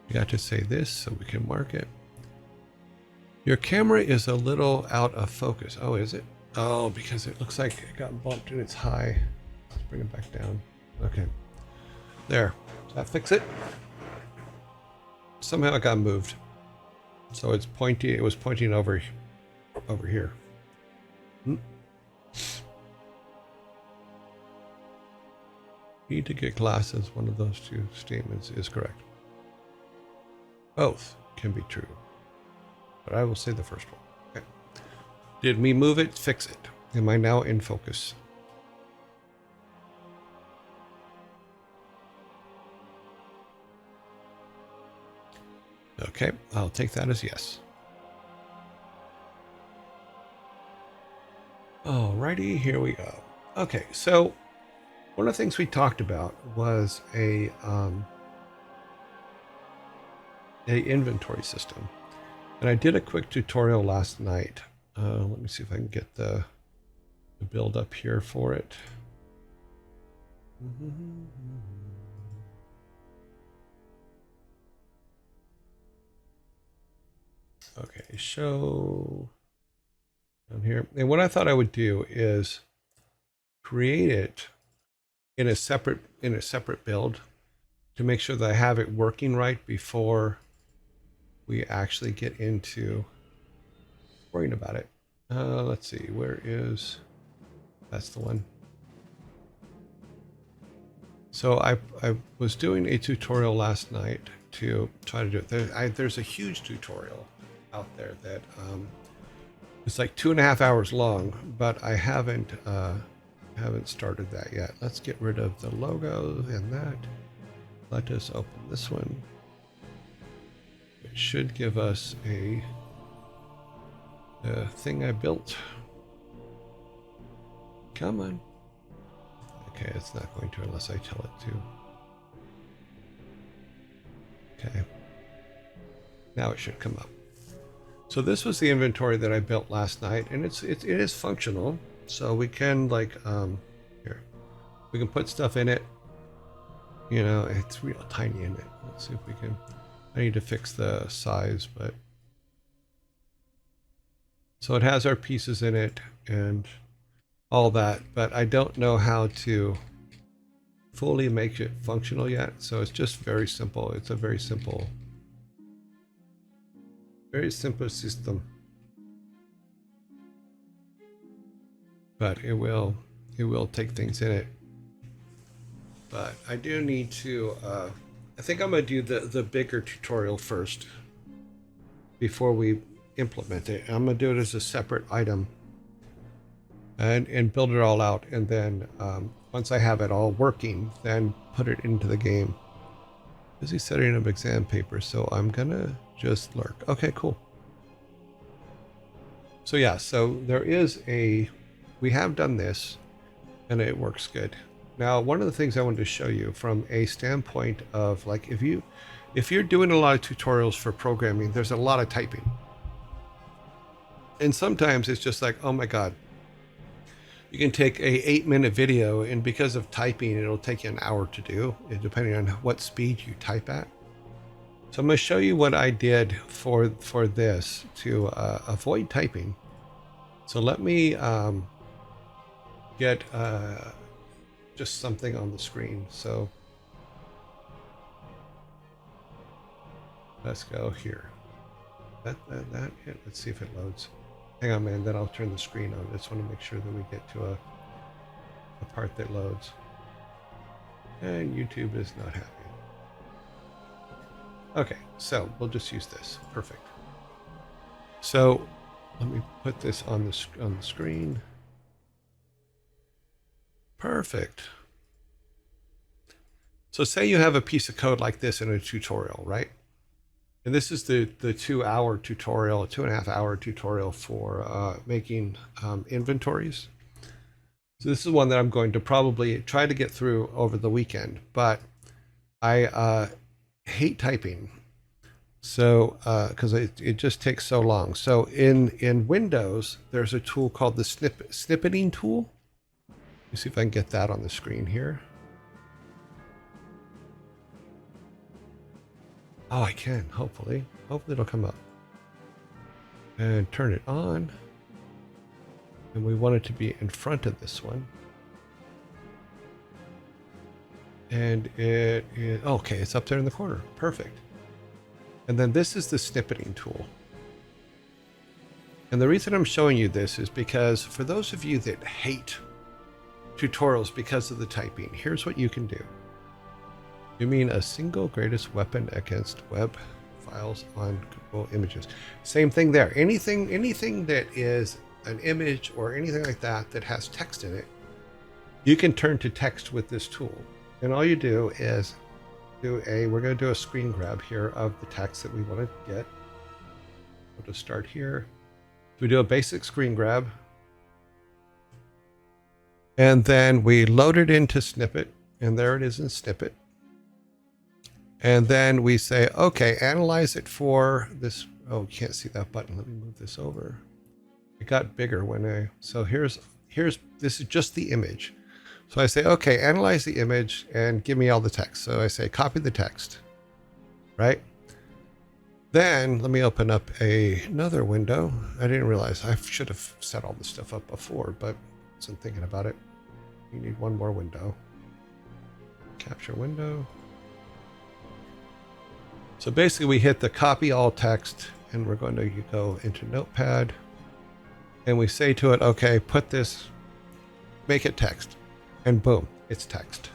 You got to say this so we can mark it. Your camera is a little out of focus. Oh, is it? Oh, because it looks like it got bumped and it's high. Let's bring it back down. Okay. There. Does that fix it? Somehow it got moved. So it's pointing, it was pointing over here. Need to get glasses. One of those two statements is correct. Both can be true, but I will say the first one. Okay. Did we move it? Fix it. Am I now in focus? Okay, I'll take that as yes. Alrighty, here we go. Okay, so one of the things we talked about was a inventory system, and I did a quick tutorial last night. Let me see if I can get the build up here for it. Okay, show down here. And what I thought I would do is create it in a separate build to make sure that I have it working right before we actually get into worrying about it. Let's see, where is, that's the one. So I was doing a tutorial last night to try to do it. There's a huge tutorial out there that it's like 2.5 hours long, but I haven't started that yet. Let's get rid of the logo and that. Let us open this one. It should give us a thing I built. Come on. Okay, it's not going to unless I tell it to. Okay. Now it should come up. So this was the inventory that I built last night, and it is functional. So we can like here, we can put stuff in it. You know, it's real tiny in it. Let's see if we can. I need to fix the size, but so it has our pieces in it and all that, but I don't know how to fully make it functional yet. So it's just very simple. It's a very simple system, but it will take things in it. But I do need to I think I'm gonna do the bigger tutorial first before we implement it. I'm gonna do it as a separate item and build it all out, and then once I have it all working, then put it into the game. Busy setting up exam paper, so I'm gonna just lurk. Okay, cool. So yeah, so there is we have done this and it works good. Now, one of the things I wanted to show you from a standpoint of like, if you're doing a lot of tutorials for programming, there's a lot of typing. And sometimes it's just like, oh my God, you can take a 8-minute video and because of typing, it'll take you an hour to do, depending on what speed you type at. So I'm going to show you what I did for this to avoid typing. So let me get just something on the screen. So let's go here. That hit. Let's see if it loads. Hang on, man. Then I'll turn the screen on. I just want to make sure that we get to a part that loads. And YouTube is not happy. Okay, so we'll just use this. Perfect. So let me put this on the screen. Perfect. So say you have a piece of code like this in a tutorial, right? And this is the 2-hour tutorial, 2.5-hour tutorial for making inventories. So this is one that I'm going to probably try to get through over the weekend, but I hate typing. So because it just takes so long. So in Windows, there's a tool called the snippeting tool. Let me see if I can get that on the screen here. Oh, I can, hopefully. Hopefully it'll come up. And turn it on. And we want it to be in front of this one. And it is, okay, it's up there in the corner. Perfect. And then this is the snippeting tool. And the reason I'm showing you this is because for those of you that hate tutorials because of the typing, here's what you can do. You mean a single greatest weapon against web files on Google Images. Same thing there. Anything that is an image or anything like that that has text in it, you can turn to text with this tool. And all you do is we're going to do a screen grab here of the text that we want to get. We'll just start here. We do a basic screen grab. And then we load it into Snippet. And there it is in Snippet. And then we say, okay, analyze it for this. Oh, you can't see that button. Let me move this over. It got bigger so this is just the image. So I say, okay, analyze the image and give me all the text. So I say, copy the text, right? Then let me open up another window. I didn't realize I should have set all this stuff up before, but I wasn't thinking about it. You need one more window. Capture window. So basically we hit the copy all text and we're going to go into Notepad and we say to it, okay, put this, make it text. And boom, it's text.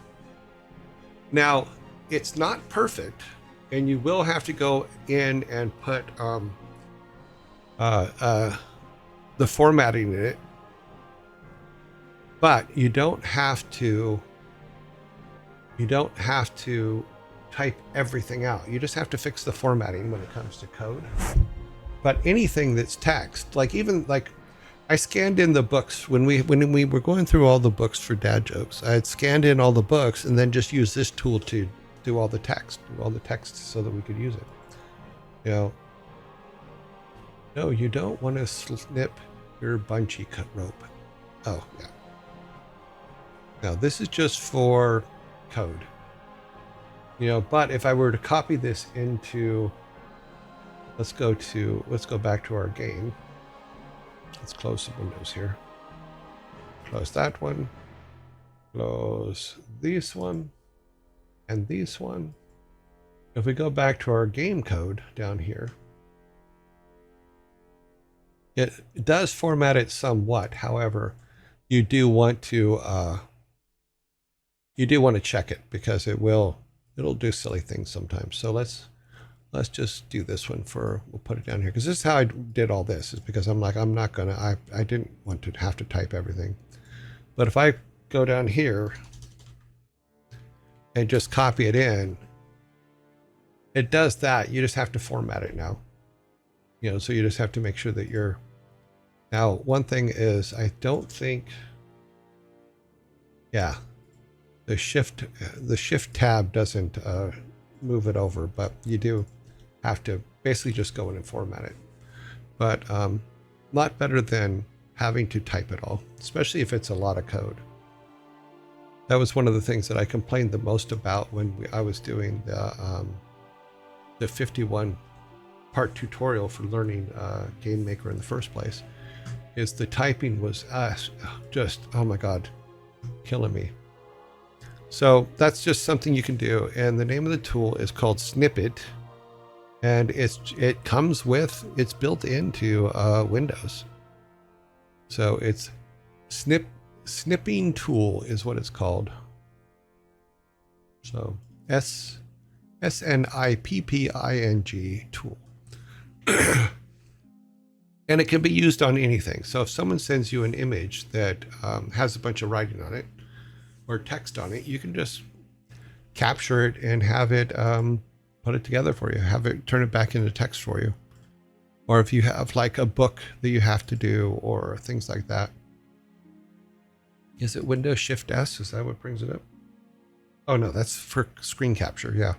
Now, it's not perfect, and you will have to go in and put the formatting in it. But you don't have to type everything out. You just have to fix the formatting when it comes to code. But anything that's text, even I scanned in the books when we were going through all the books for dad jokes. I had scanned in all the books and then just used this tool to do all the text so that we could use it. No, you don't want to snip your bungee cut rope. Oh, yeah. Now this is just for code. But if I were to copy this into, let's go back to our game. Let's close the windows here. Close that one. Close this one. And this one. If we go back to our game code down here, it does format it somewhat. However, you do want to check it because it'll do silly things sometimes. So let's just do this one we'll put it down here. Because this is how I did all this, is because I'm not gonna, I didn't want to have to type everything. But if I go down here and just copy it in, it does that. You just have to format it now. So you just have to make sure that now one thing is, I don't think, yeah, the shift tab doesn't move it over, but you do have to basically just go in and format it. But lot better than having to type it all, especially if it's a lot of code. That was one of the things that I complained the most about when I was doing the 51 part tutorial for learning Game Maker in the first place, is the typing was just, oh my God, killing me. So that's just something you can do. And the name of the tool is called Snippet. And it's built into Windows. So it's snipping tool is what it's called. So SNIPPING tool. And it can be used on anything. So if someone sends you an image that has a bunch of writing on it or text on it, you can just capture it and have it put it together for you, have it turn it back into text for you. Or if you have like a book that you have to do or things like that. Is it Windows Shift S? Is that what brings it up? Oh no, that's for screen capture. Yeah.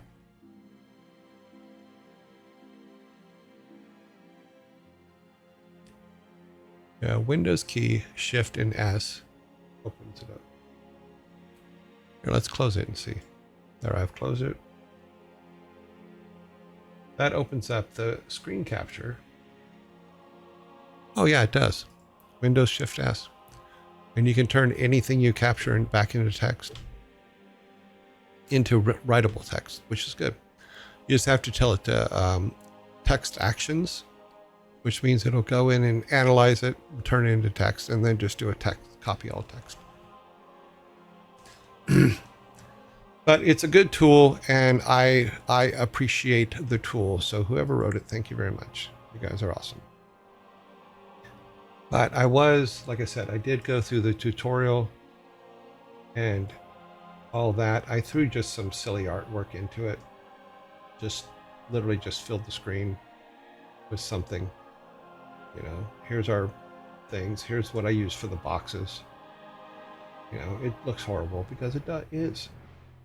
Yeah, Windows key, Shift and S opens it up. Here, let's close it and see. There, I've closed it. that opens up the screen capture. Oh yeah, it does. Windows Shift S. And you can turn anything you capture back into text, into writable text, which is good. You just have to tell it to text actions, which means it'll go in and analyze it, turn it into text, and then just do a text, copy all text. But it's a good tool, and I appreciate the tool. So whoever wrote it, thank you very much. You guys are awesome. But I was, like I said, I did go through the tutorial and all that. I threw just some silly artwork into it. Just literally just filled the screen with something. You know, here's our things. Here's what I use for the boxes. You know, it looks horrible because it is.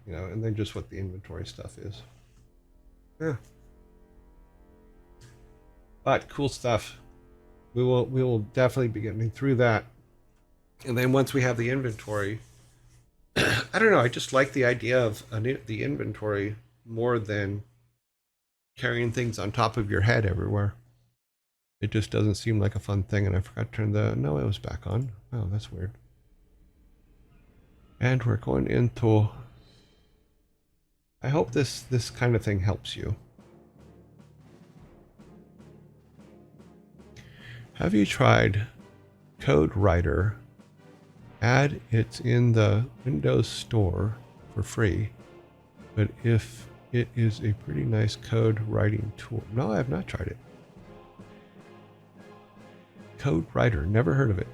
You know, and then just what the inventory stuff is. Yeah. But cool stuff. We will definitely be getting through that. And then once we have the inventory, I don't know, I just like the idea of the inventory more than carrying things on top of your head everywhere. It just doesn't seem like a fun thing. And I forgot to turn no, it was back on. Oh, that's weird. And we're going into, I hope this kind of thing helps you. Have you tried CodeWriter? It's in the Windows Store for free, but if it is a pretty nice code writing tool. No, I have not tried it. CodeWriter, never heard of it.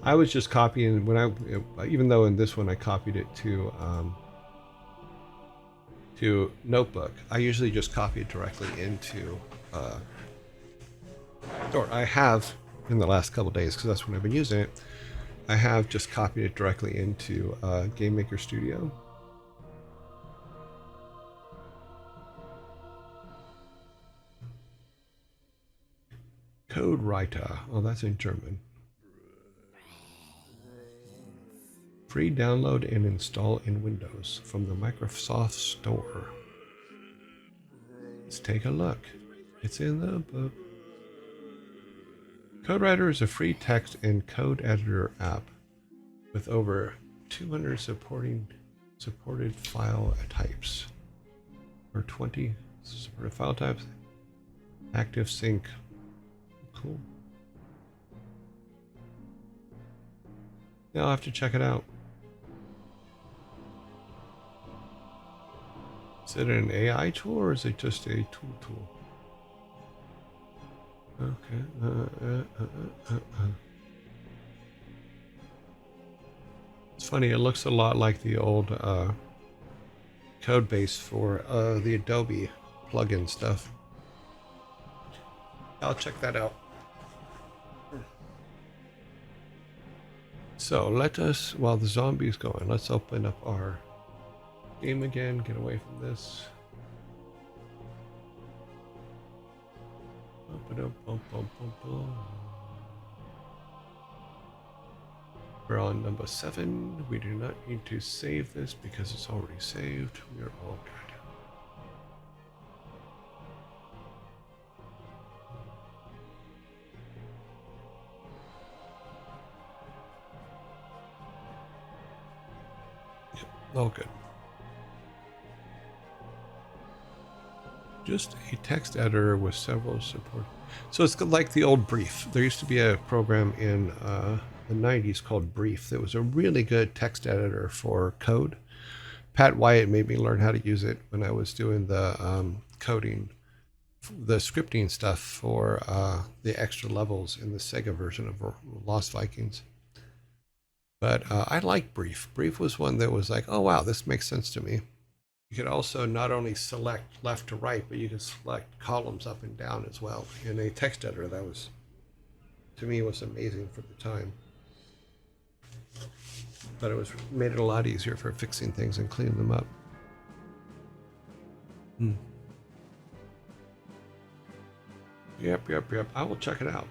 I was just copying even though in this one I copied it to Notebook. I usually just copy it directly into, or I have in the last couple days because that's when I've been using it. I have just copied it directly into Game Maker Studio. CodeWriter. Oh, that's in German. Free download and install in Windows from the Microsoft Store. Let's take a look. It's in the book. CodeWriter is a free text and code editor app with over 200 supported file types, or 20 supported file types. Active sync. Cool. Now I'll have to check it out. Is it an AI tool or is it just a tool? Okay. It's funny, it looks a lot like the old code base for the Adobe plugin stuff. I'll check that out. So let us, while the zombie's going, let's open up our game again, get away from this. We're on number 7. We do not need to save this because it's already saved. We are all good. Yep, all good. Just a text editor with several support. So it's like the old Brief. There used to be a program in the 90s called Brief that was a really good text editor for code. Pat Wyatt made me learn how to use it when I was doing the coding, the scripting stuff for the extra levels in the Sega version of Lost Vikings. But I like Brief. Brief was one that was like, oh wow, this makes sense to me. You could also not only select left to right, but you can select columns up and down as well in a text editor. That was, to me, was amazing for the time. But it made it a lot easier for fixing things and cleaning them up. Yep. I will check it out.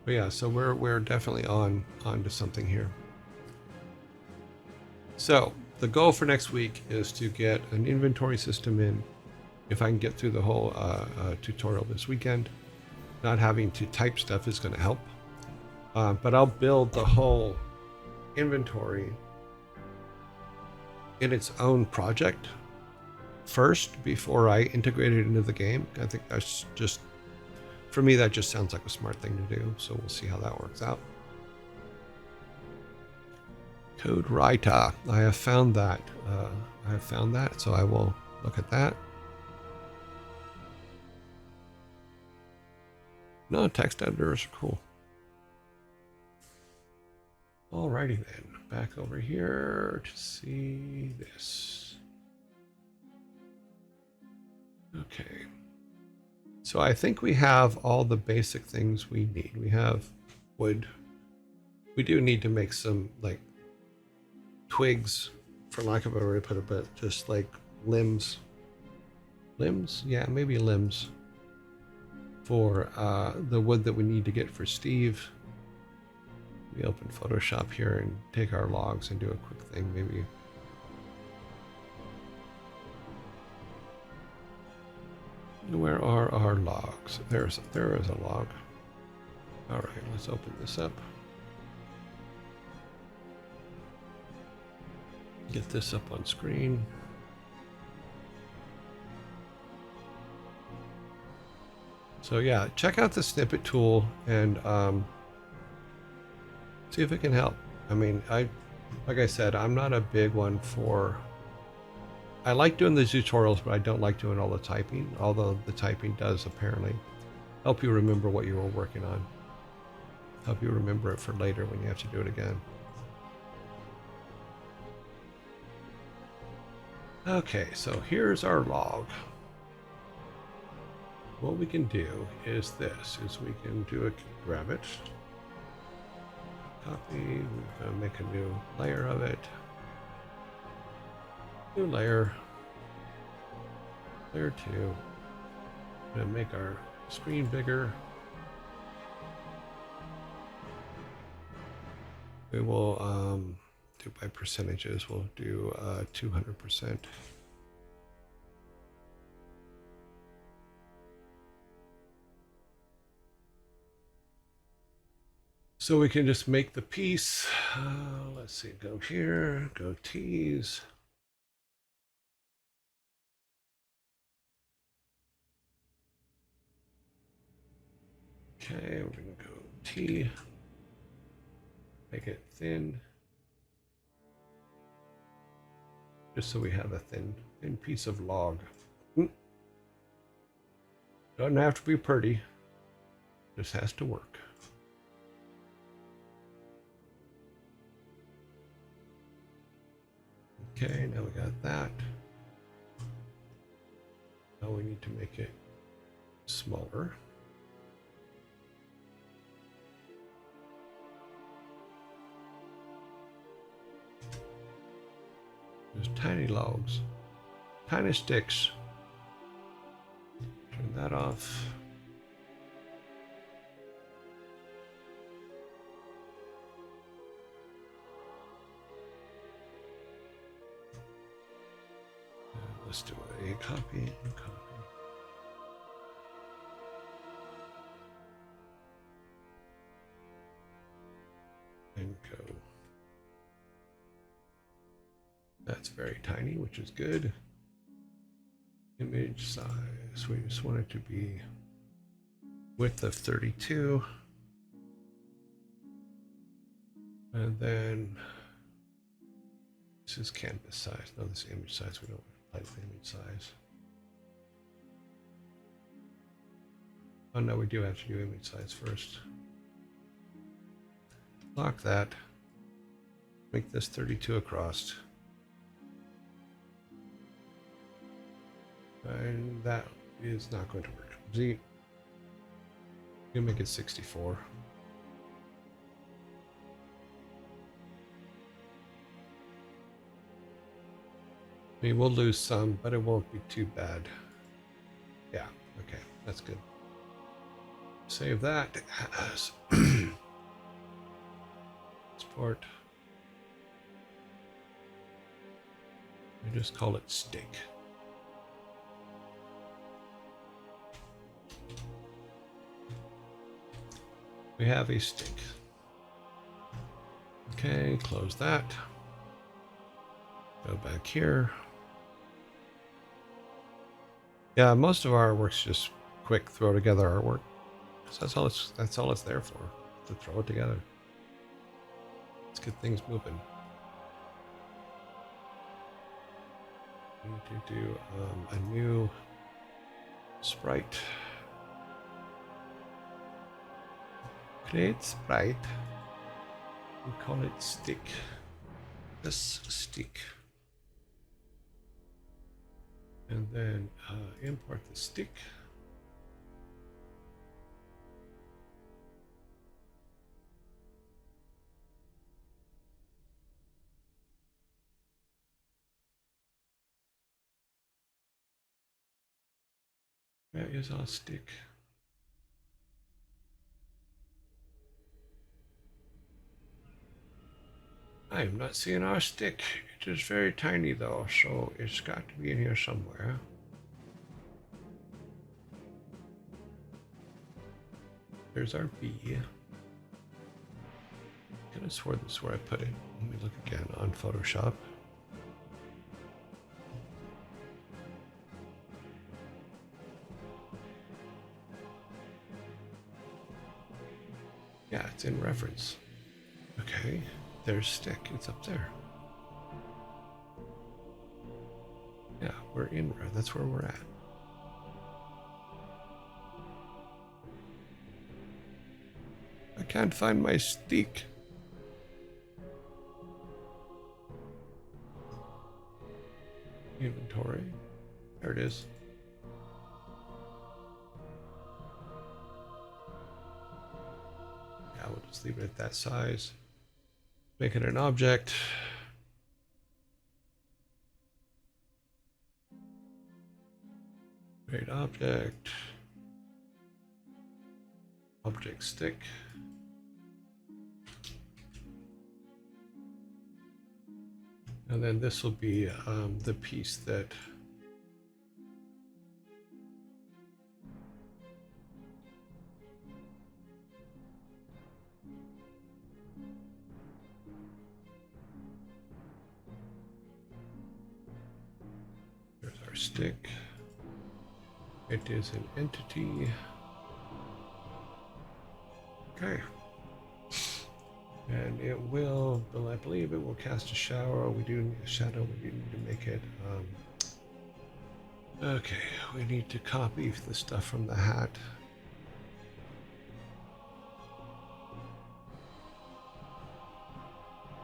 But yeah, so we're definitely on to something here. So the goal for next week is to get an inventory system in. If I can get through the whole tutorial this weekend, not having to type stuff is going to help. But I'll build the whole inventory in its own project first before I integrate it into the game. I think that's just, for me, that just sounds like a smart thing to do. So we'll see how that works out. Code writer. I have found that. So I will look at that. No, text editors are cool. Alrighty then, back over here to see this. Okay. So I think we have all the basic things we need. We have wood. We do need to make some like twigs, for lack of a better way to put it, but just like limbs. Limbs? Yeah, maybe limbs for the wood that we need to get for Steve. We open Photoshop here and take our logs and do a quick thing, maybe. Where are our logs? There is a log. All right, let's open this up. Get this up on screen. So yeah, check out the snippet tool and see if it can help. I mean, like I said, I'm not a big one for. I like doing the tutorials, but I don't like doing all the typing. Although the typing does apparently help you remember what you were working on. Help you remember it for later when you have to do it again. Okay, so here's our log. What we can do is this, is we can do a grab it, copy, we're gonna make a new layer of it. New layer, layer 2. I'm gonna make our screen bigger. We will do by percentages. We'll do 200%. So we can just make the piece. Let's see, go here, go tease. Okay, we're gonna go T, make it thin. Just so we have a thin piece of log. Doesn't have to be pretty, just has to work. Okay, now we got that. Now we need to make it smaller. There's tiny logs, tiny sticks. Turn that off. Let's do a copy and copy. And go. That's very tiny, which is good. Image size, we just want it to be width of 32. And then this is canvas size. No, this is image size. We don't like the image size. Oh no, we do have to do image size first. Lock that. Make this 32 across. And that is not going to work. Z, you make it 64. I mean, we'll lose some, but it won't be too bad. Yeah, okay, that's good. Save that as Import. We just call it stick. We have a stick. Okay, close that. Go back here. Yeah, most of our work's just quick throw together artwork. So that's all it's there for, to throw it together. Let's get things moving. We need to do a new sprite. Create sprite. We call it stick. This stick. And then import the stick. Where is our stick? I am not seeing our stick. It is very tiny though, so it's got to be in here somewhere. There's our B. I could have sworn this is where I put it. Let me look again on Photoshop. Yeah, it's in reference. Okay, there's stick. It's up there. Yeah, we're in. That's where we're at. I can't find my stick. Inventory. There it is. Yeah, we'll just leave it at that size. Make it an object. Create object. Object stick. And then this will be the piece that there's our stick. It is an entity. Okay. And it will, well, I believe it will cast a shower. We do need a shadow. We do need to make it. Okay, we need to copy the stuff from the hat.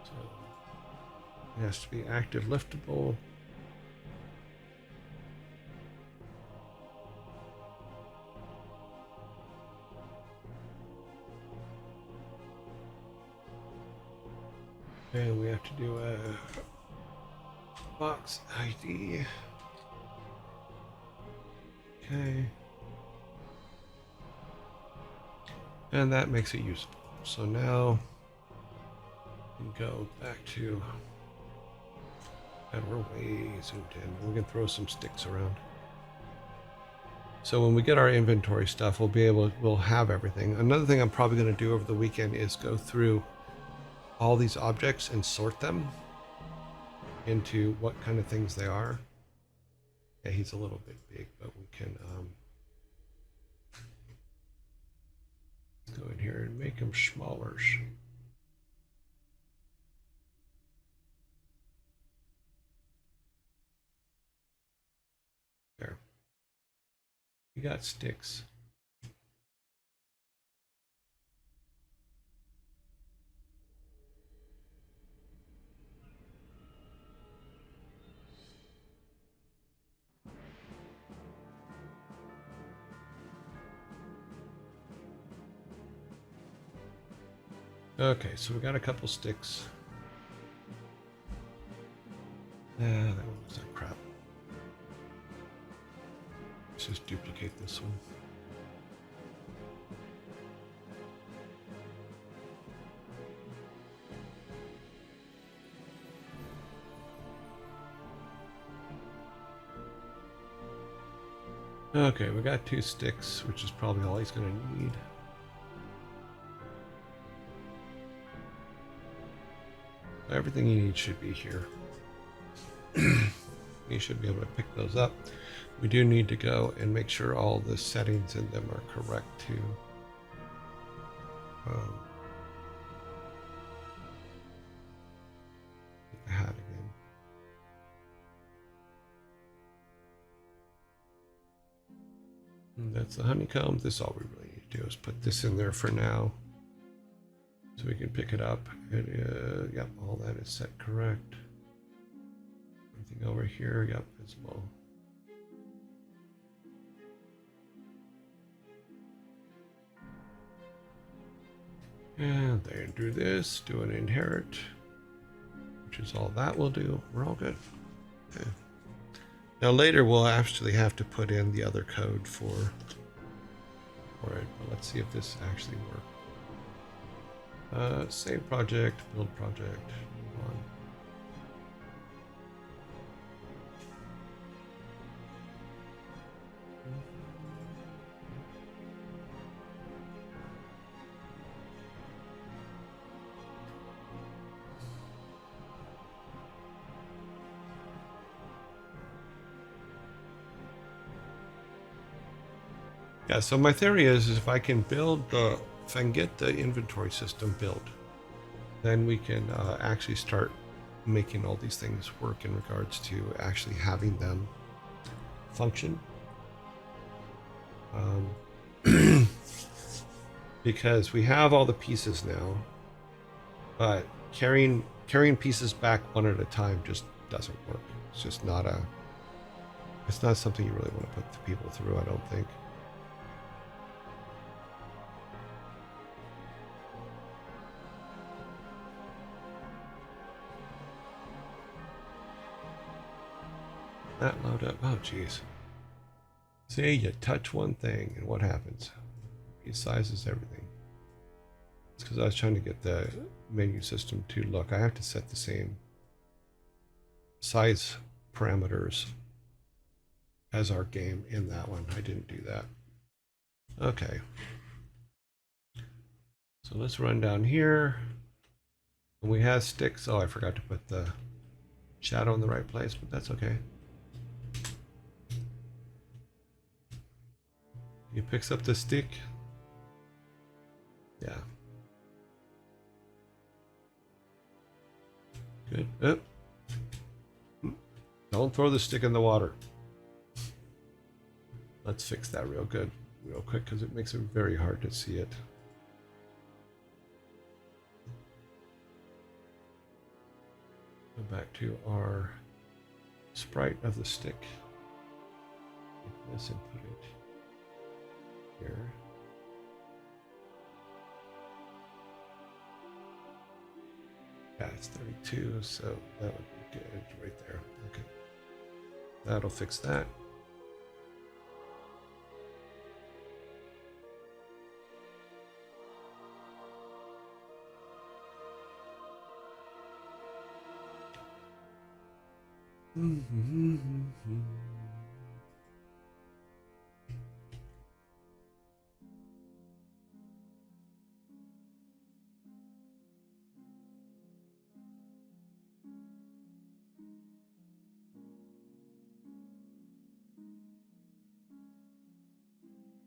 So it has to be active liftable. And we have to do a box ID. Okay. And that makes it usable. So now we can go back to, and we're way zoomed in. We can throw some sticks around. So when we get our inventory stuff, we'll have everything. Another thing I'm probably going to do over the weekend is go through all these objects and sort them into what kind of things they are. Yeah, he's a little bit big, but we can go in here and make them smaller. There. You got sticks. Okay, so we got a couple sticks. That one was that crap. Let's just duplicate this one. Okay, we got 2 sticks, which is probably all he's going to need. Everything you need should be here. You should be able to pick those up. We do need to go and make sure all the settings in them are correct too. Get the hat again. And that's the honeycomb. This all we really need to do is put this in there for now, so we can pick it up. And yep, all that is set correct. Everything over here, yep, visible. And then do this, do an inherit, which is all that will do. We're all good. Okay. Now later we'll actually have to put in the other code for it, but let's see if this actually works. Save project, build project, move on. Yeah, so my theory is if I can if I can get the inventory system built, then we can actually start making all these things work in regards to actually having them function. Because we have all the pieces now, but carrying pieces back one at a time just doesn't work. It's just not it's not something you really want to put the people through, I don't think. That load up. Oh, jeez. See, you touch one thing, and what happens? It sizes everything. It's because I was trying to get the menu system to look. I have to set the same size parameters as our game in that one. I didn't do that. Okay. So let's run down here. And we have sticks. Oh, I forgot to put the shadow in the right place, but that's okay. He picks up the stick. Yeah. Good. Oh. Don't throw the stick in the water. Let's fix that real quick, because it makes it very hard to see it. Go back to our sprite of the stick. Take this and put it here. Yeah, it's 32, so that would be good right there. Okay. That'll fix that.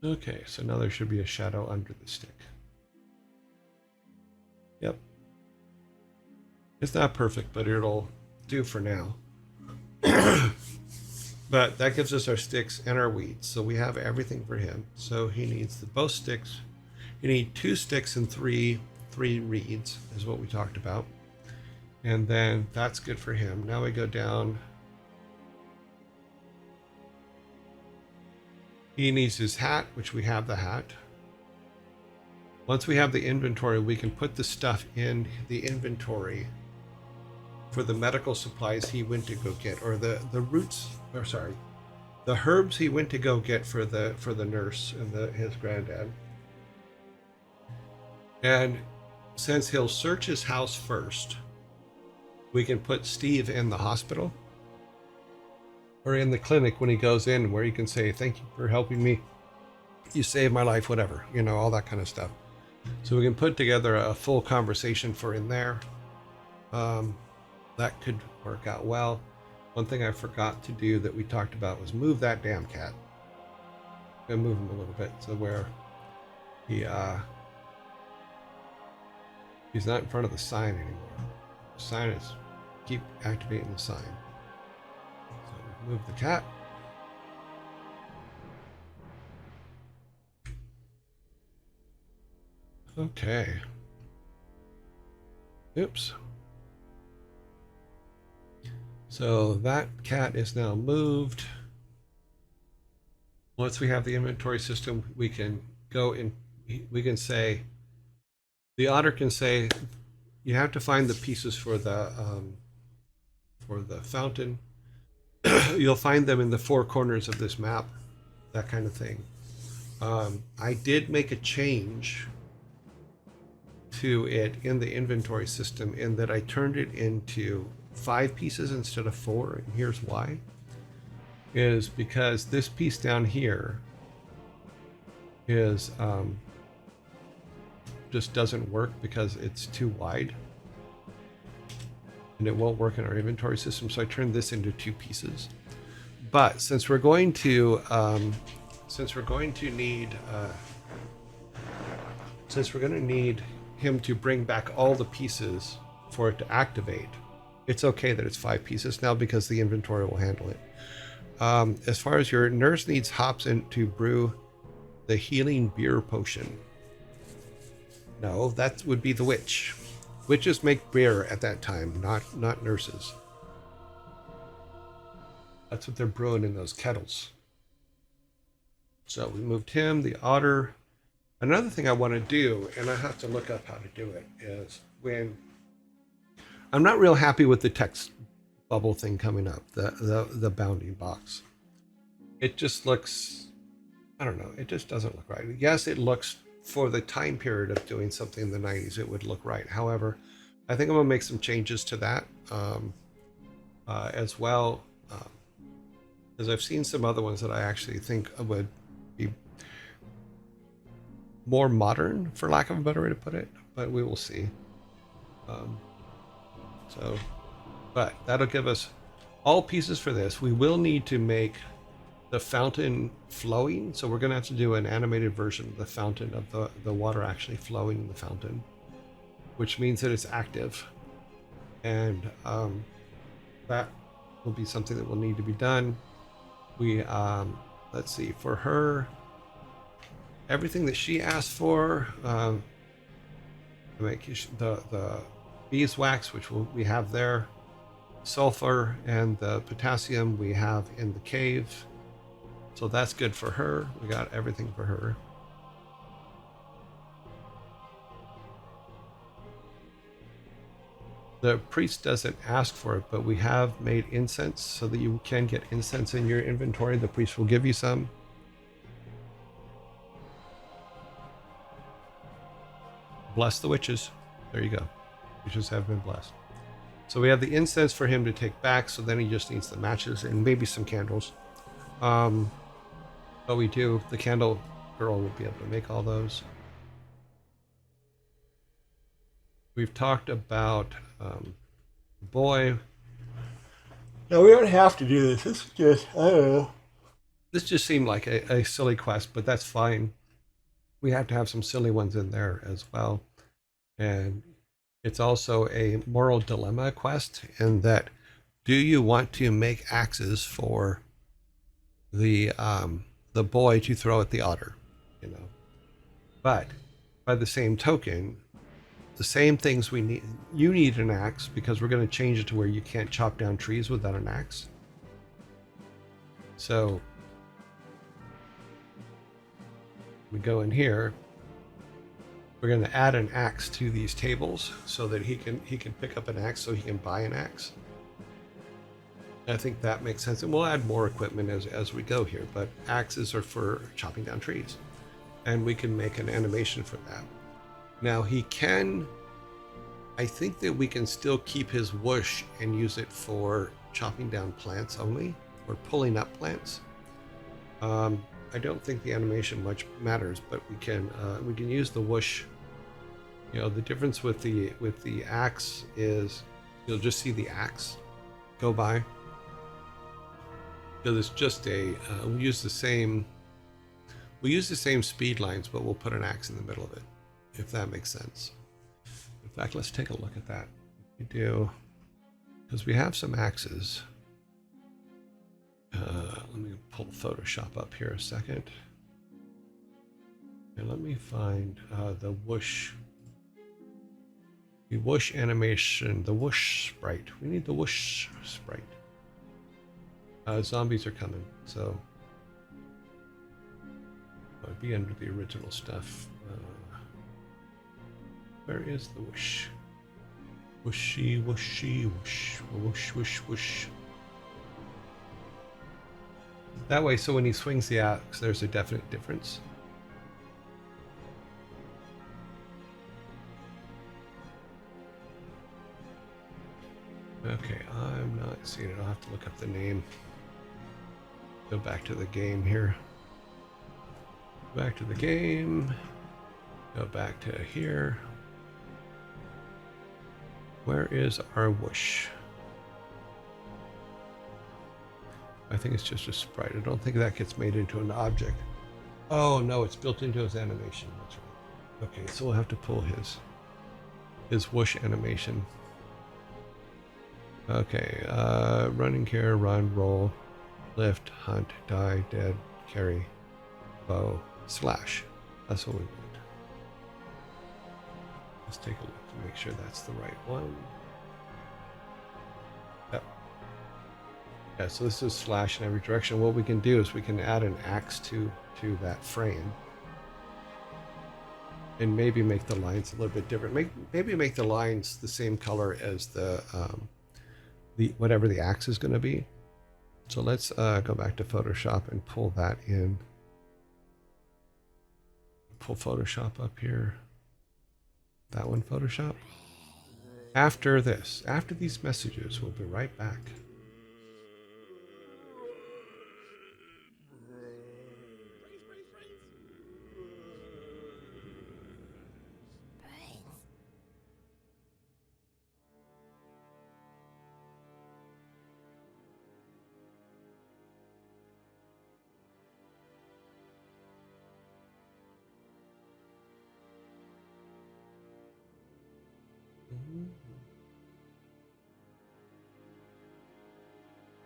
Okay, so now there should be a shadow under the stick. Yep. It's not perfect, but it'll do for now. But that gives us our sticks and our weeds. So we have everything for him. So he needs both sticks. You need 2 sticks and three reeds is what we talked about. And then that's good for him. Now we go down. He needs his hat, which we have the hat. Once we have the inventory, we can put the stuff in the inventory for the medical supplies he went to go get, or the roots, or sorry, the herbs he went to go get for the nurse and his granddad. And since he'll search his house first, we can put Steve in the hospital. or in the clinic when he goes in, where you can say, thank you for helping me, you saved my life, whatever, you know, all that kind of stuff. So we can put together a full conversation for in there. That could work out well. One thing I forgot to do that we talked about was move that damn cat. I'm gonna move him a little bit so where he he's not in front of the sign anymore. The sign is keep activating the sign. So move the cat. Okay. Oops. So that cat is now moved. Once we have the inventory system, we can go in, we can say, the otter can say, you have to find the pieces for the fountain. You'll find them in the four corners of this map, that kind of thing. I did make a change to it in the inventory system in that I turned it into 5 pieces instead of 4, and here's why. Is because this piece down here is just doesn't work because it's too wide, and it won't work in our inventory system. So I turned this into 2 pieces. But since we're going to need him to bring back all the pieces for it to activate, it's okay that it's 5 pieces now because the inventory will handle it. As far as your nurse needs hops in to brew the healing beer potion. No, that would be the witch. Witches make beer at that time, not nurses. That's what they're brewing in those kettles. So we moved him, the otter. Another thing I want to do, and I have to look up how to do it, is when I'm not real happy with the text bubble thing coming up, the bounding box. It just looks, I don't know, it just doesn't look right. Yes, it looks, for the time period of doing something in the 90s, it would look right. However, I think I'm gonna make some changes to that as well, because I've seen some other ones that I actually think would be more modern, for lack of a better way to put it, but we will see. But that'll give us all pieces for this. We will need to make the fountain flowing, so we're going to have to do an animated version of the fountain, of the water actually flowing in the fountain, which means that it's active, and that will be something that will need to be done. We let's see, for her, everything that she asked for, make the beeswax, which we have there, sulfur and the potassium we have in the cave, so that's good for her. We got everything for her. The priest doesn't ask for it, but we have made incense so that you can get incense in your inventory. The priest will give you some. Bless the witches. There you go. Witches have been blessed. So we have the incense for him to take back, so then he just needs the matches and maybe some candles. But we do, the candle girl will be able to make all those. We've talked about boy. No, we don't have to do this. This is just, I don't know. This just seemed like a silly quest, but that's fine. We have to have some silly ones in there as well. And it's also a moral dilemma quest in that, do you want to make axes for the boy to throw at the otter, you know? But by the same token, the same things we need, you need an axe because we're going to change it to where you can't chop down trees without an axe. So we go in here. We're going to add an axe to these tables so that he can pick up an axe, so he can buy an axe. I think that makes sense, and we'll add more equipment as we go here, but axes are for chopping down trees, and we can make an animation for that. Now he can, I think that we can still keep his whoosh and use it for chopping down plants only. or pulling up plants. I don't think the animation much matters, but we can use the whoosh. You know, the difference with the axe is you'll just see the axe go by because it's just a we use the same speed lines, but we'll put an axe in the middle of it, if that makes sense. In fact, let's take a look at that. We do, because we have some axes. Let me pull Photoshop up here a second. And let me find the whoosh. The whoosh animation, the whoosh sprite. We need the whoosh sprite. Zombies are coming, so it'd be under the original stuff. Where is the whoosh? Whooshy, whooshy, whoosh, whoosh, whoosh, whoosh. That way, so when he swings the axe, there's a definite difference. Okay, I'm not seeing it. I'll have to look up the name. Go back to the game here. Back to the game. Go back to here. Where is our whoosh? I think it's just a sprite. I don't think that gets made into an object. Oh no, it's built into his animation. That's right. Okay, so we'll have to pull his whoosh animation. Okay, running, care, run, roll, lift, hunt, die, dead, carry, bow, slash. That's what we want. Let's take a look to make sure that's the right one. Yep. Yeah, so this is slash in every direction. What we can do is we can add an axe to that frame. And maybe make the lines a little bit different. Maybe make the lines the same color as the whatever the axe is going to be. So let's go back to Photoshop and pull that in. Pull Photoshop up here. That one, Photoshop. After this, after these messages, we'll be right back.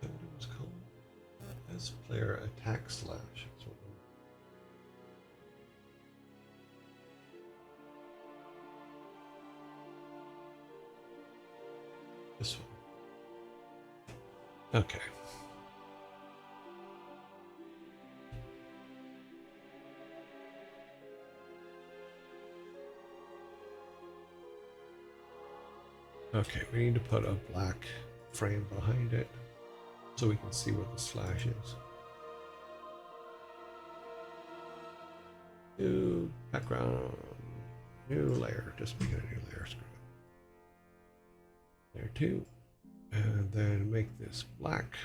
That what it was called? As player attack slash. This one. Okay. Okay, we need to put a black frame behind it so we can see what the slash is. New background, new layer, just make it a new layer. Layer 2, and then make this black.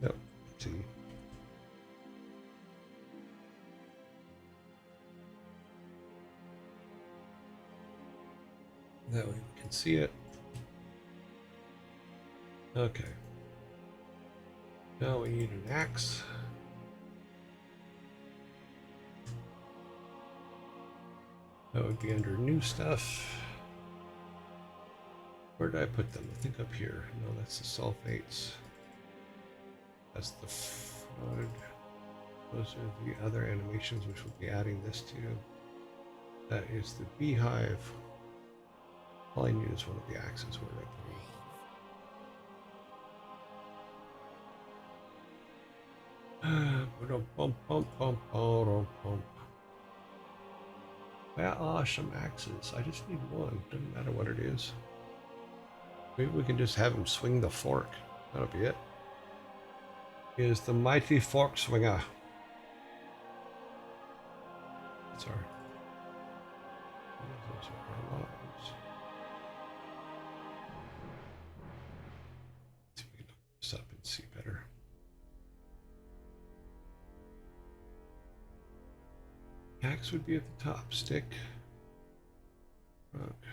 Yep, see. That way we can see it. Okay. Now we need an axe. That would be under new stuff. Where did I put them? I think up here. No, that's the sulfates. That's the flood. Those are the other animations which we'll be adding this to. That is the beehive. All I need is one of the axes. Where did I put them? Where are some axes? I just need one. Doesn't matter what it is. Maybe we can just have him swing the fork. That'll be it. He is the mighty fork swinger. Sorry. Those are our lives. Let's see if we can look this up and see better. Axe would be at the top. Stick. Rock.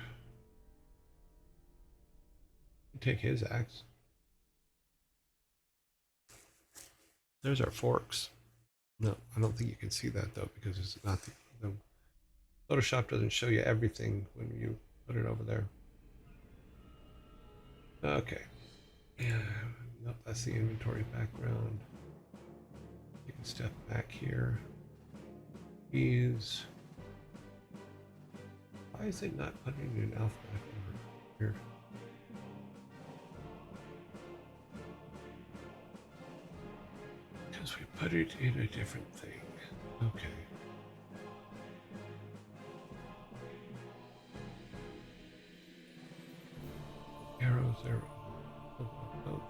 Take his axe. There's our forks. No, I don't think you can see that though because it's not the Photoshop doesn't show you everything when you put it over there. Okay. Yeah, nope, that's the inventory background. You can step back here. Ease. Why is it not putting it in alphabetical order here? Because we put it in a different thing. Okay. Arrows, arrows. Oh, oh,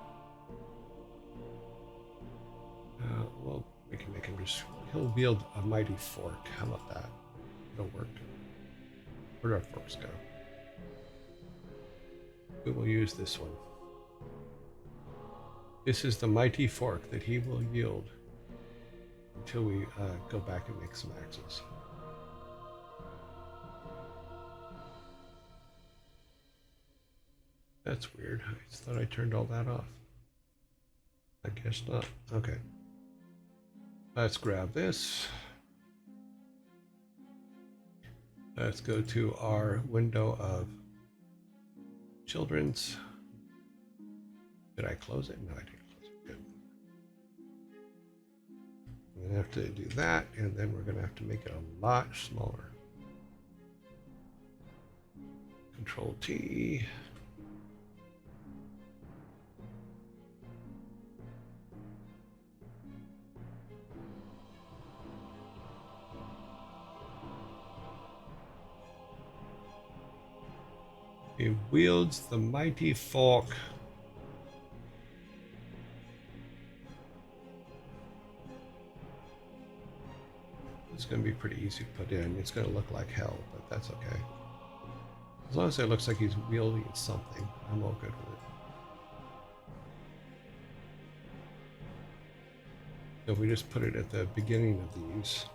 oh. Well, we can make him just. He'll wield a mighty fork. How about that? It'll work. Where'd our forks go? We will use this one. This is the mighty fork that he will yield until we go back and make some axes. That's weird. I just thought I turned all that off. I guess not. Okay. Let's grab this. Let's go to our window of children's. Did I close it? No, I didn't close it. Good. I'm going to have to do that, and then we're going to have to make it a lot smaller. Control T. He wields the mighty fork. It's going to be pretty easy to put in. It's going to look like hell, but that's okay. As long as it looks like he's wielding something, I'm all good with it. So if we just put it at the beginning of these.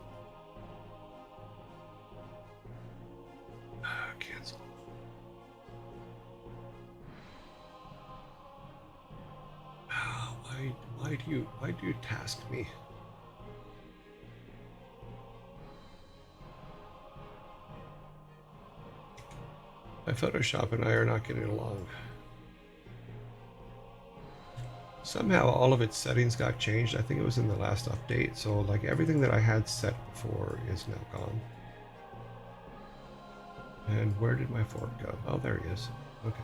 Cancel. Why do you task me? My Photoshop and I are not getting along. Somehow all of its settings got changed. I think it was in the last update. So like everything that I had set before is now gone. And where did my fork go? Oh, there he is. Okay.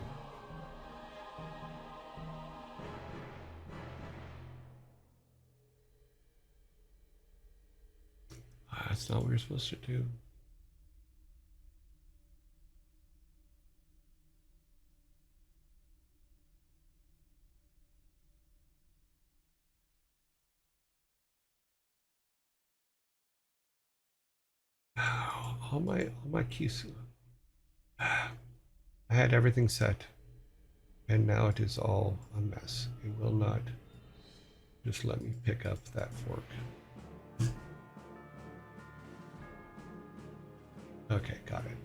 That's not what you're supposed to do. All my keys. I had everything set, and now it is all a mess. It will not just let me pick up that fork. Okay, got it.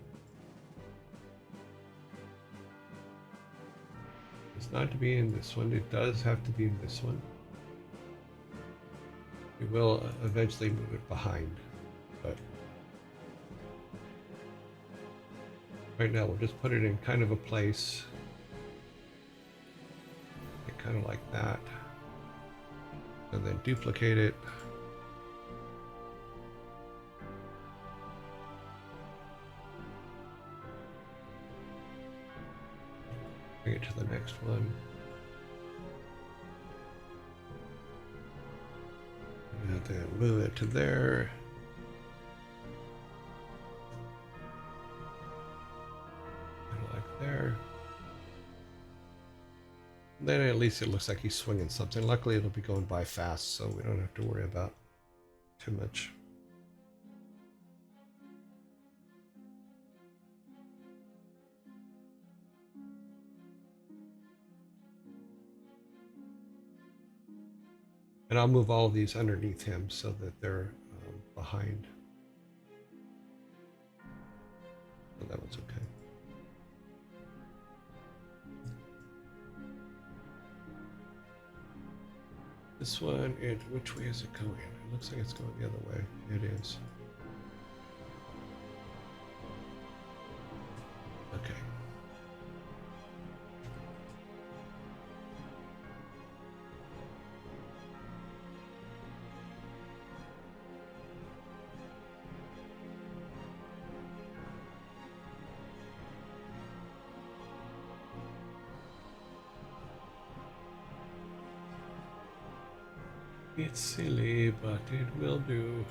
It's not to be in this one. It does have to be in this one. We will eventually move it behind, but right now we'll just put it in kind of a place, kind of like that, and then duplicate it. Bring it to the next one. And And then move it to there. And like there. And then at least it looks like he's swinging something. Luckily it'll be going by fast, so we don't have to worry about too much. And I'll move all of these underneath him so that they're behind. So that one's okay. This one, which way is it going? It looks like it's going the other way. It is. Okay. It's silly, but it will do.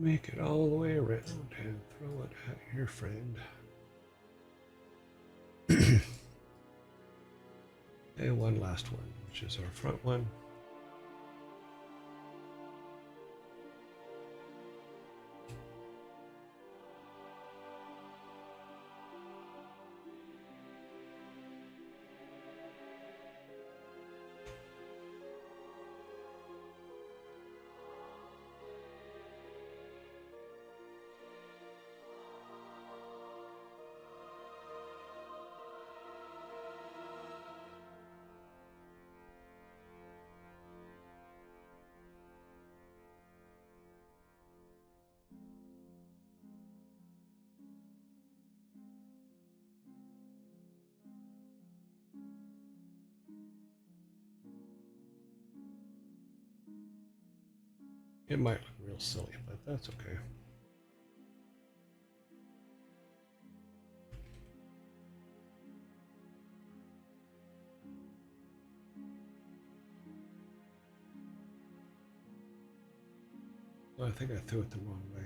Make it all the way around and throw it at your friend. And one last one, which is our front one. It might look real silly, but that's okay. Well, I think I threw it the wrong way.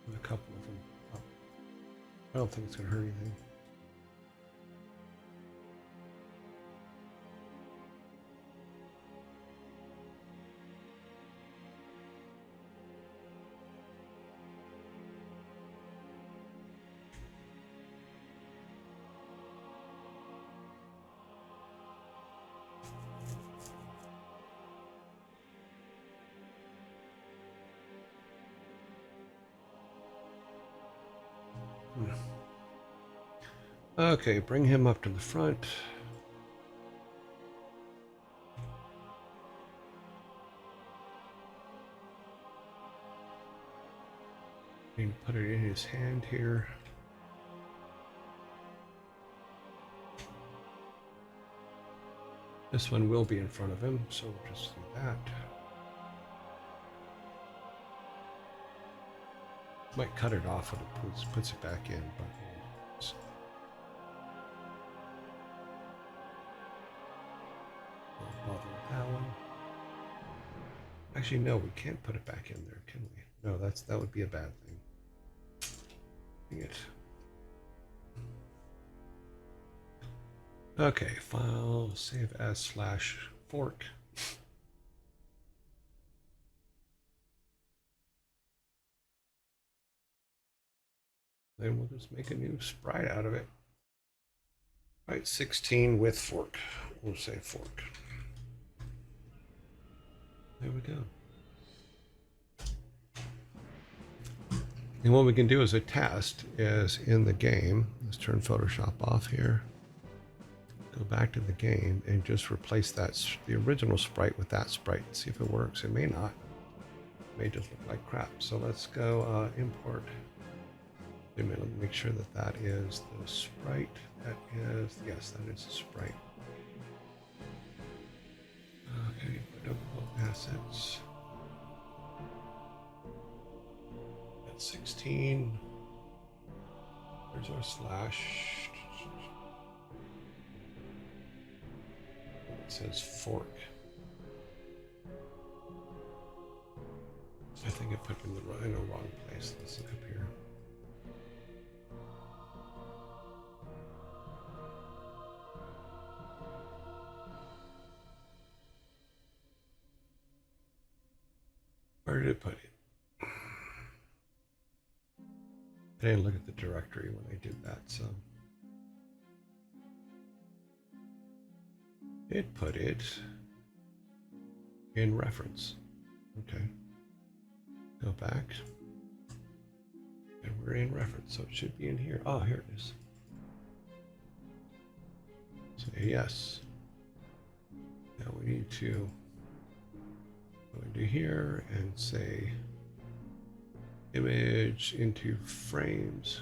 With a couple of them. Oh, I don't think it's going to hurt anything. Okay, bring him up to the front. And put it in his hand here. This one will be in front of him, so we'll just do that. Might cut it off when it puts it back in, but won't bother with that one. Actually, no, we can't put it back in there, can we? No, that would be a bad thing. Dang it. Okay, file, save as /fork. Then we'll just make a new sprite out of it. All right, 16 with fork. We'll say fork. There we go. And what we can do as a test is in the game, let's turn Photoshop off here. Go back to the game and just replace the original sprite with that sprite and see if it works. It may not. It may just look like crap. So let's go import. Let me make sure that is the sprite. That is, yes, that is the sprite. Okay, double assets. That's 16. There's our slash. It says fork. I think I put it in the wrong place. Let's look up here. Where did it put it? I didn't look at the directory when I did that, so. It put it in reference. Okay. Go back. And we're in reference, so it should be in here. Oh, here it is. Say yes. Now we need to go into here and say image into frames.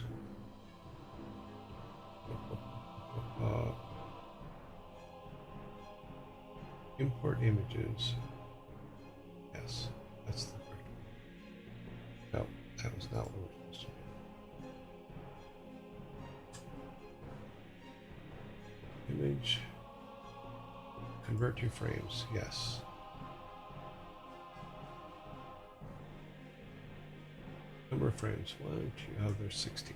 Import images. Yes, that's the correct one. No, that was not what we're supposed to do. Image. Convert to frames. Yes. Number of frames. 1, 2, oh, there's 16.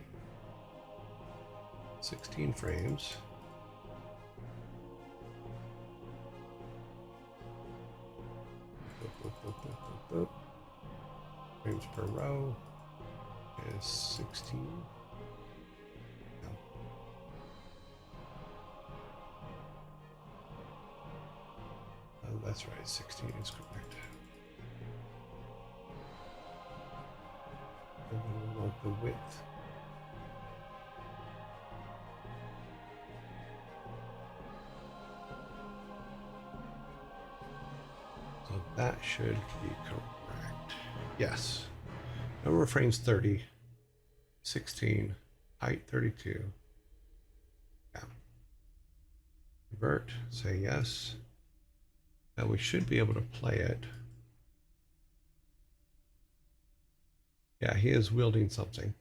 16 frames. Boop. Frames per row is 16. No. Oh, that's right, 16 is correct. And then we want the width. So that should be correct. Yes. Number of frames 30, 16, height 32. Yeah. Convert, say yes. Now we should be able to play it. Yeah, he is wielding something.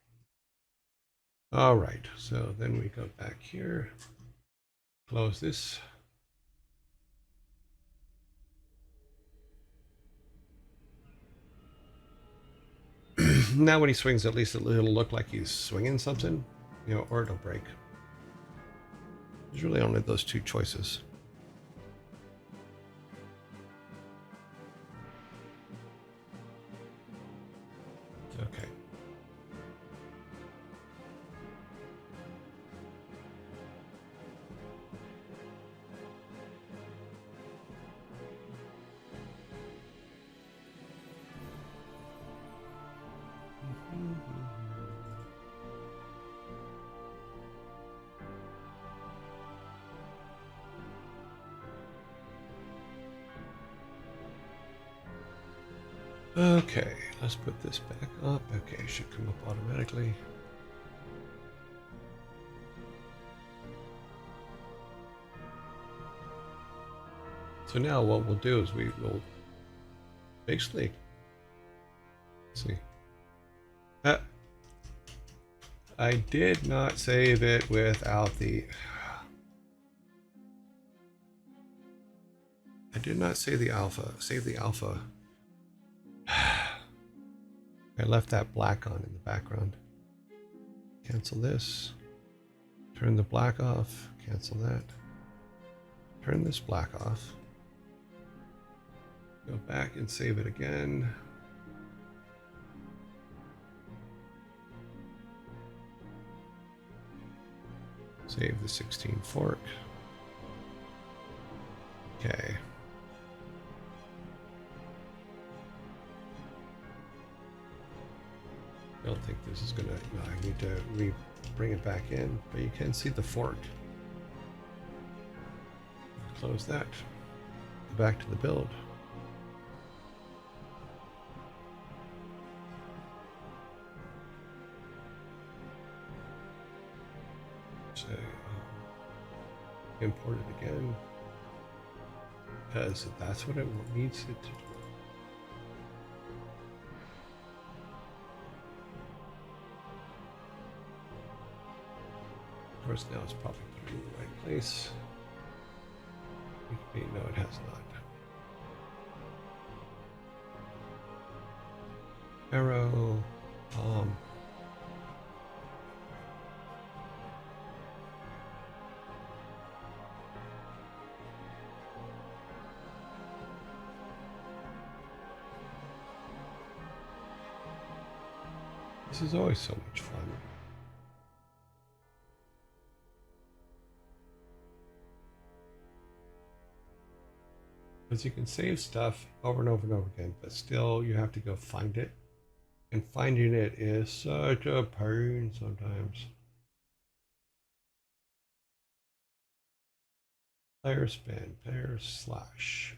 All right, so then we go back here, close this. Now when he swings, at least it'll look like he's swinging something, you know, or it'll break. There's really only those two choices. Okay. Okay, let's put this back up. Okay, it should come up automatically. So now what we'll do is we will basically, let's see. I did not save it without the, I did not save the alpha, I left that black on in the background. Cancel this, turn the black off, cancel that, turn this black off, go back and save it again. Save the 16 fork. Okay. I don't think this is gonna, no, I need to bring it back in, but you can see the fork. Close that. Go back to the build. Say, import it again, because that's what it needs it to do. Of course, now it's probably put it in the right place. No, it has not. Arrow, palm. This is always so much fun. Because you can save stuff over and over and over again, but still you have to go find it. And finding it is such a pain sometimes. Player span, player slash.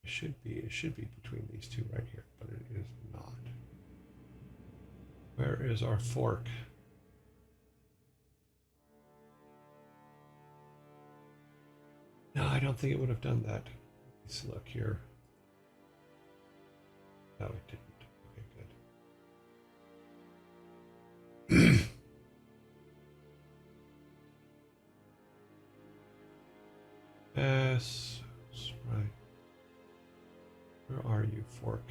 It should be between these two right here, but it is not. Where is our fork? No, I don't think it would have done that. Let's look here. No, it didn't. Okay, good. Yes, right. Where are you, fork?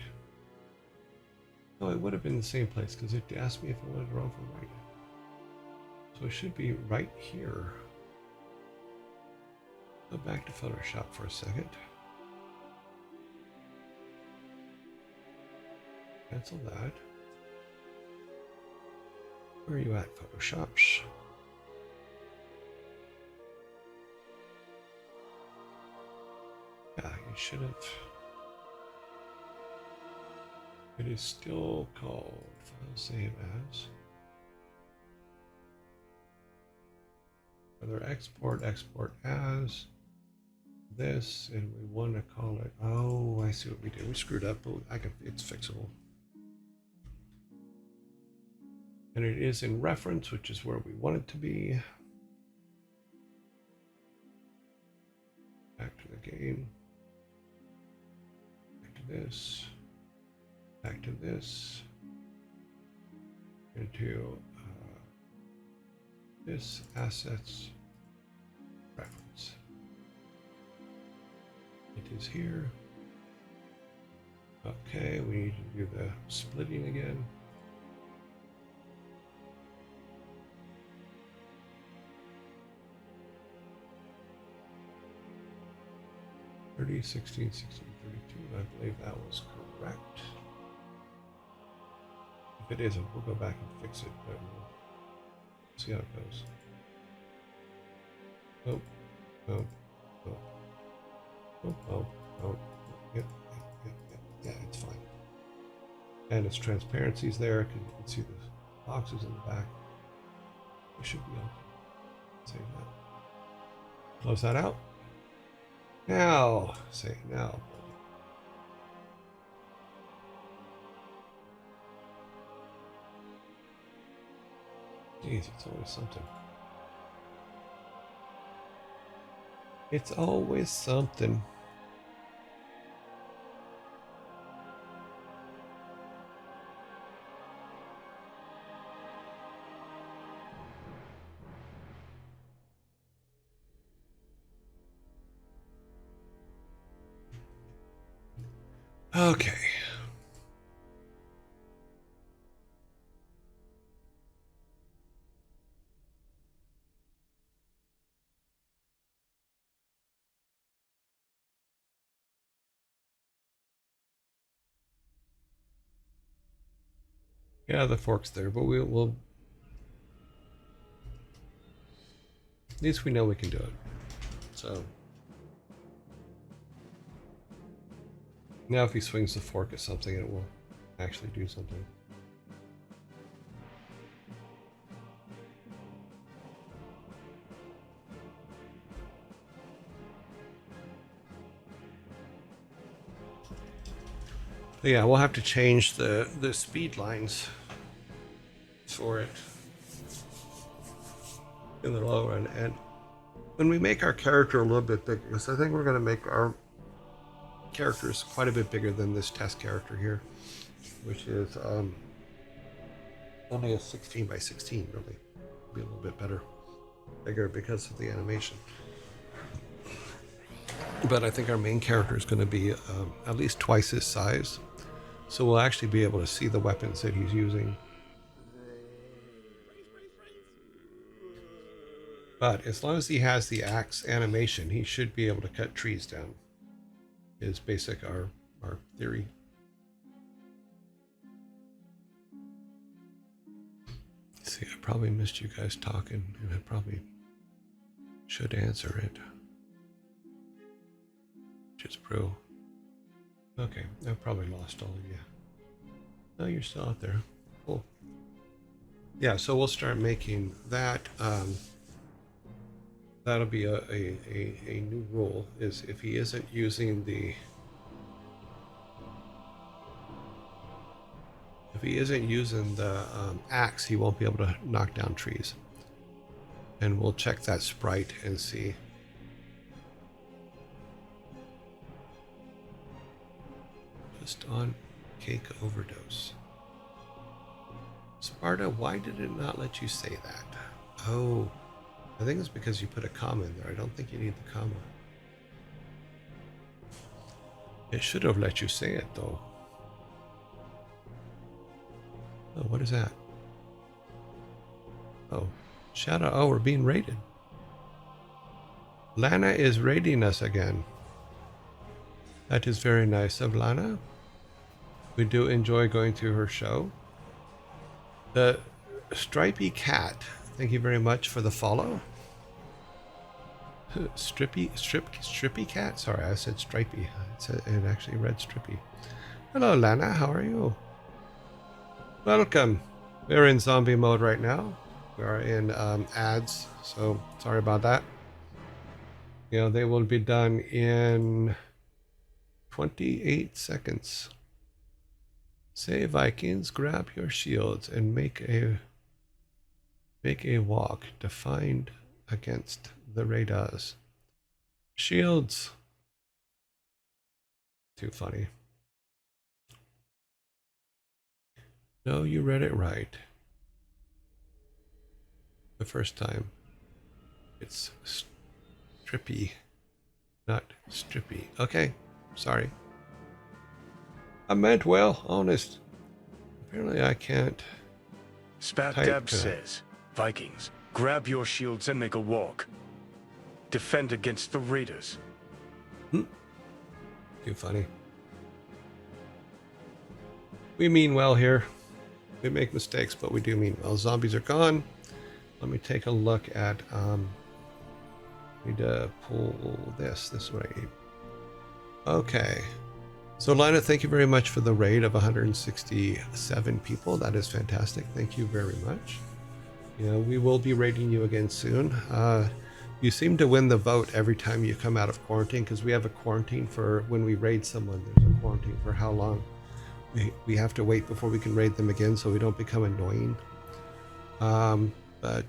No, it would have been the same place because it asked me if I wanted to run from right. So it should be right here. Go back to Photoshop for a second. Cancel that. Where are you at, Photoshops? Yeah, you should have. It is still called File Save As. Whether export as this, and we want to call it. Oh, I see what we did. We screwed up, but it's fixable. And it is in reference, which is where we want it to be. Back to the game. Back to this. Back to this. Into this assets reference. It is here. Okay, we need to do the splitting again. (30, 16, 16, 32). I believe that was correct. If it isn't, we'll go back and fix it, but we'll see how it goes. Oh, oh, oh, oh, oh, oh. Yep, yeah, it's fine. And its transparency's there because you can see the boxes in the back. It should be okay. Save that. Close that out. Now, say now. Jeez, it's always something. It's always something. Okay. Yeah, the fork's there, but we'll at least we know we can do it. So now if he swings the fork at something, it will actually do something. But yeah, we'll have to change the speed lines for it in the low run. And when we make our character a little bit bigger, because I think we're going to make our characters quite a bit bigger than this test character here, which is only a 16 by 16, really. Be a little bit bigger because of the animation. But I think our main character is going to be at least twice his size. So we'll actually be able to see the weapons that he's using. But as long as he has the axe animation, he should be able to cut trees down. Is basic our theory. See, I probably missed you guys talking, and I probably should answer it. Just Brew. Okay, I've probably lost all of you. No, you're still out there. Cool. Yeah, so we'll start making that. That'll be a new rule, is if he isn't using the axe, he won't be able to knock down trees. And we'll check that sprite and see. Just on cake overdose. Sparta, why did it not let you say that? Oh, I think it's because you put a comma in there. I don't think you need the comma. It should have let you say it, though. Oh, what is that? Oh, shout out. Oh, we're being raided. Lana is raiding us again. That is very nice of Lana. We do enjoy going to her show. The Stripey Cat, thank you very much for the follow. Strippy Cat? Sorry, I said Stripey. It actually read Strippy. Hello, Lana. How are you? Welcome. We're in zombie mode right now. We are in ads, so sorry about that. You know, they will be done in 28 seconds. Say, Vikings, grab your shields and make a walk defined against the radars. Shields. Too funny. No, you read it right. The first time. It's strippy, not strippy. Okay, sorry. I meant well, honest. Apparently I can't. Spat Dab says, Vikings, grab your shields and make a walk. Defend against the raiders. Too funny. We mean well here. We make mistakes, but we do mean well. Zombies are gone. Let me take a look at need to pull this. This is what I need. Okay. So Lina, thank you very much for the raid of 167 people. That is fantastic. Thank you very much. You know, we will be raiding you again soon. You seem to win the vote every time you come out of quarantine, because we have a quarantine for when we raid someone. There's a quarantine for how long. We have to wait before we can raid them again, so we don't become annoying. But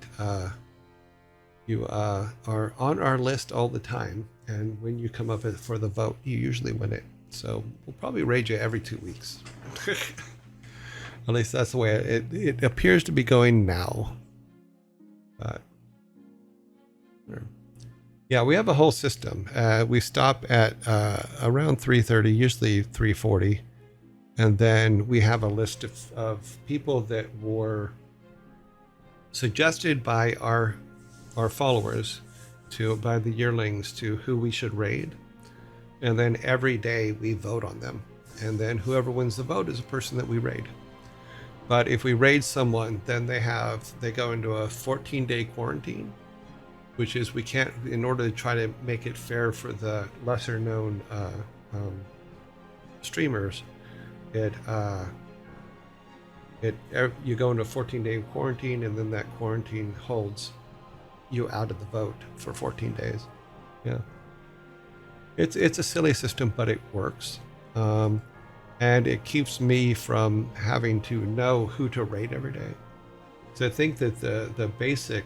you are on our list all the time, and when you come up for the vote, you usually win it. So we'll probably raid you every 2 weeks. At least that's the way it appears to be going now. But Yeah, we have a whole system. We stop at around 3:30, usually 3:40, and then we have a list of people that were suggested by our followers, by the yearlings, to who we should raid, and then every day we vote on them, and then whoever wins the vote is a person that we raid. But if we raid someone, then they go into a 14-day quarantine, which is we can't, in order to try to make it fair for the lesser known streamers, you go into a 14-day quarantine, and then that quarantine holds you out of the vote for 14 days. Yeah, it's a silly system, but it works, and it keeps me from having to know who to raid every day. So I think that the basic,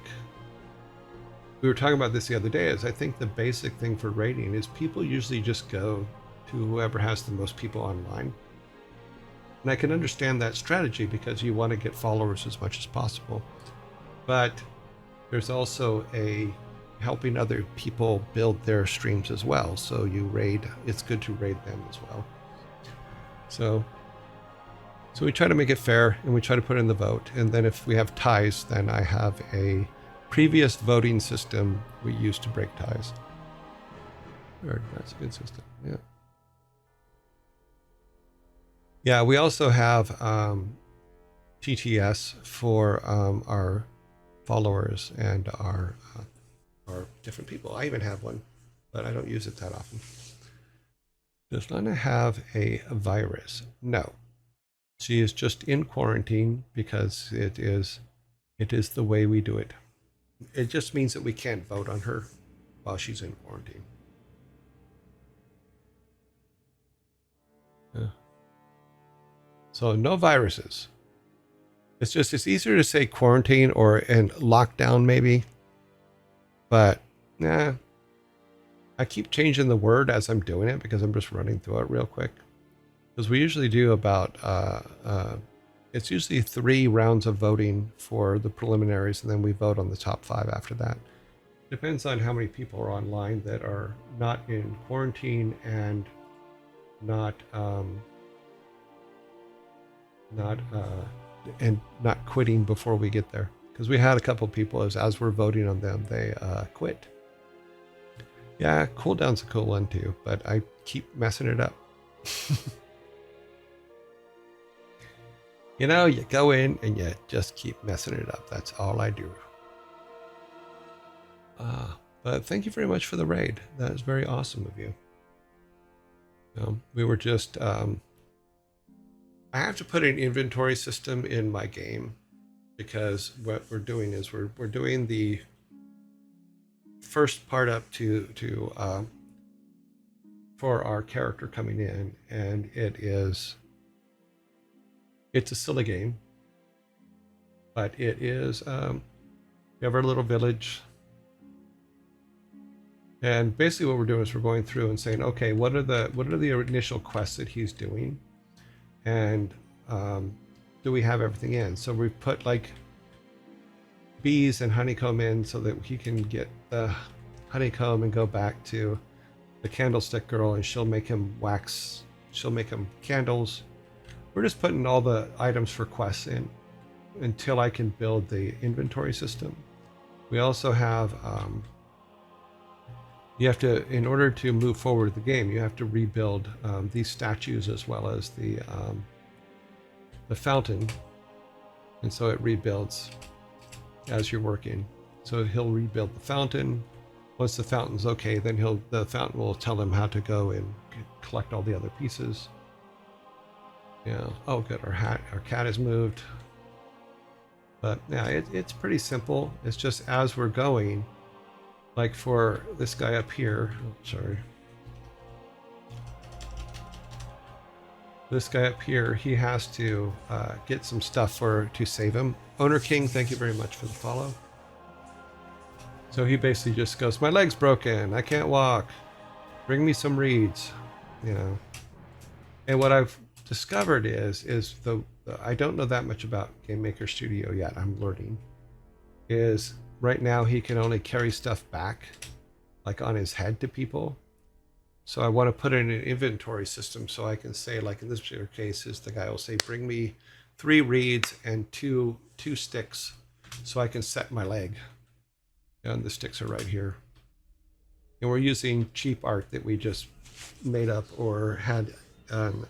we were talking about this the other day, is I think the basic thing for raiding is people usually just go to whoever has the most people online. And I can understand that strategy because you want to get followers as much as possible. But there's also a helping other people build their streams as well. So it's good to raid them as well. So we try to make it fair, and we try to put in the vote. And then if we have ties, then I have a previous voting system we used to break ties. That's a good system. Yeah. Yeah, we also have TTS for our followers and our different people. I even have one, but I don't use it that often. Does Lana have a virus? No. She is just in quarantine because it is the way we do it. It just means that we can't vote on her while she's in quarantine. Yeah. So no viruses. It's easier to say quarantine or in lockdown maybe. But I keep changing the word as I'm doing it because I'm just running through it real quick. Because we usually do about it's usually 3 rounds of voting for the preliminaries, and then we vote on the top 5 after that. Depends on how many people are online that are not in quarantine and not quitting before we get there. Because we had a couple people as we're voting on them, they quit. Yeah, cooldown's a cool one too, but I keep messing it up. You know, you go in and you just keep messing it up. That's all I do. But thank you very much for the raid. That is very awesome of you. We were just I have to put an inventory system in my game, because what we're doing is we're doing the first part up to for our character coming in, and it's a silly game, but it is we have our little village, and basically what we're doing is we're going through and saying, okay, what are the initial quests that he's doing, and do we have everything in? So we put like bees and honeycomb in so that he can get the honeycomb and go back to the candlestick girl, and she'll make him candles. We're just putting all the items for quests in until I can build the inventory system. We also have you have to, in order to move forward the game, you have to rebuild these statues as well as the fountain, and so it rebuilds as you're working. So he'll rebuild the fountain. Once the fountain's okay, then the fountain will tell him how to go and collect all the other pieces. Yeah. Oh, good. Our cat is moved. But yeah, it's pretty simple. It's just as we're going, like for this guy up here. Oh, sorry. This guy up here, he has to get some stuff to save him. Owner King, thank you very much for the follow. So he basically just goes, my leg's broken, I can't walk, bring me some reeds, you know. And what I've discovered is I don't know that much about Game Maker Studio yet, I'm learning, is right now he can only carry stuff back like on his head to people. So I want to put in an inventory system so I can say, like in this particular case, is the guy will say, bring me 3 reeds and two sticks so I can set my leg. And the sticks are right here. And we're using cheap art that we just made up or had an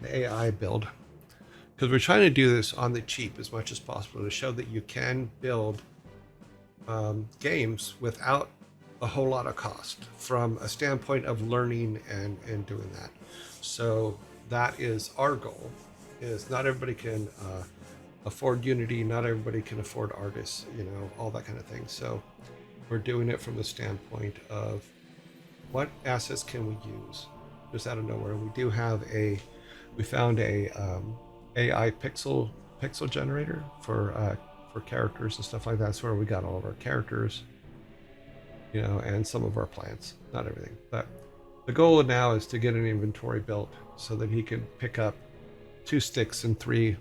AI build. Because we're trying to do this on the cheap as much as possible to show that you can build games without a whole lot of cost from a standpoint of learning and doing that. So that is our goal, is not everybody can afford Unity, not everybody can afford artists, you know, all that kind of thing. So we're doing it from the standpoint of what assets can we use just out of nowhere. We found a AI pixel generator for characters and stuff like that. That's where we got all of our characters, you know, and some of our plants, not everything. But the goal now is to get an inventory built so that he can pick up 2 sticks and 3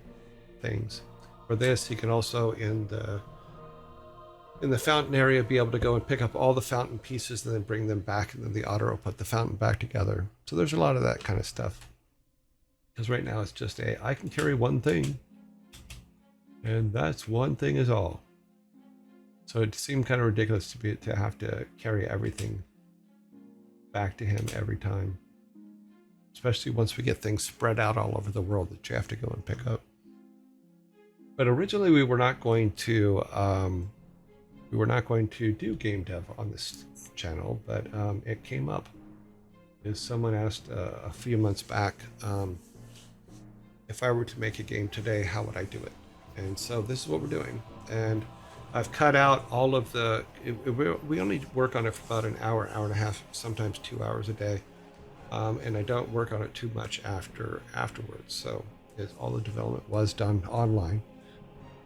things. For this, he can also in the fountain area be able to go and pick up all the fountain pieces and then bring them back, and then the otter will put the fountain back together. So there's a lot of that kind of stuff. Because right now it's just I can carry 1 thing, and that's 1 thing is all. So it seemed kind of ridiculous to have to carry everything back to him every time, especially once we get things spread out all over the world that you have to go and pick up. But originally we were not going to do game dev on this channel, but it came up. Is someone asked a few months back, if I were to make a game today, how would I do it? And so this is what we're doing. And I've cut out all of we only work on it for about an hour, hour and a half, sometimes 2 hours a day. And I don't work on it too much afterwards. So all the development was done online,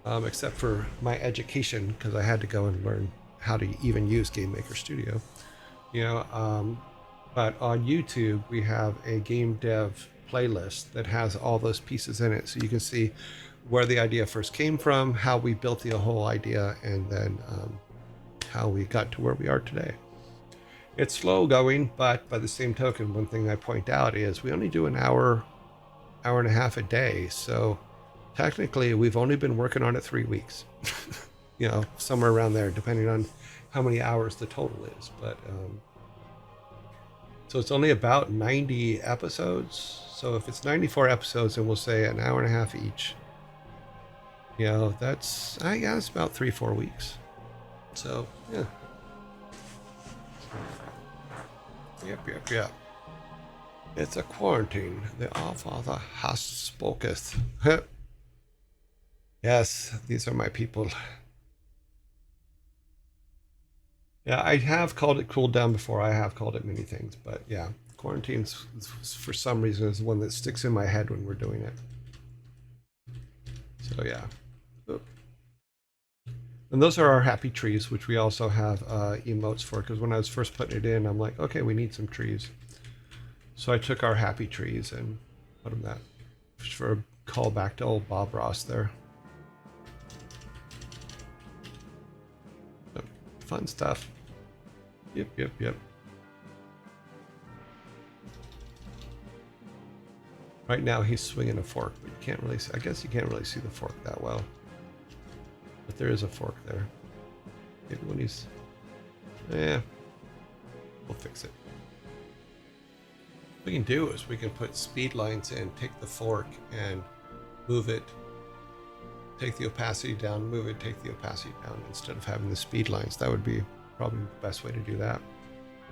except for my education, because I had to go and learn how to even use Game Maker Studio. You know, but on YouTube, we have a game dev playlist that has all those pieces in it. So you can see where the idea first came from, how we built the whole idea, and then how we got to where we are today. It's slow going, but by the same token, one thing I point out is we only do an hour and a half a day. So technically, we've only been working on it 3 weeks, you know, somewhere around there, depending on how many hours the total is. But so it's only about 90 episodes. So if it's 94 episodes, and we'll say an hour and a half each, you know, that's, I guess, about 3-4 weeks. So, yeah. Yep. It's a quarantine. The All-Father has spoketh. Yes, these are my people. Yeah, I have called it cool down before. I have called it many things, but yeah, quarantines for some reason is the one that sticks in my head when we're doing it. So yeah. Oop. And those are our happy trees, which we also have emotes for, because when I was first putting it in, I'm like, okay, we need some trees. So I took our happy trees and put them that, for a callback to old Bob Ross there. So, fun stuff. Yep. Right now he's swinging a fork, but you can't really see, I guess you can't really see the fork that well. But there is a fork there. Maybe when he's... we'll fix it. What we can do is we can put speed lines in, take the fork and move it, take the opacity down, move it, take the opacity down, instead of having the speed lines. That would be probably the best way to do that,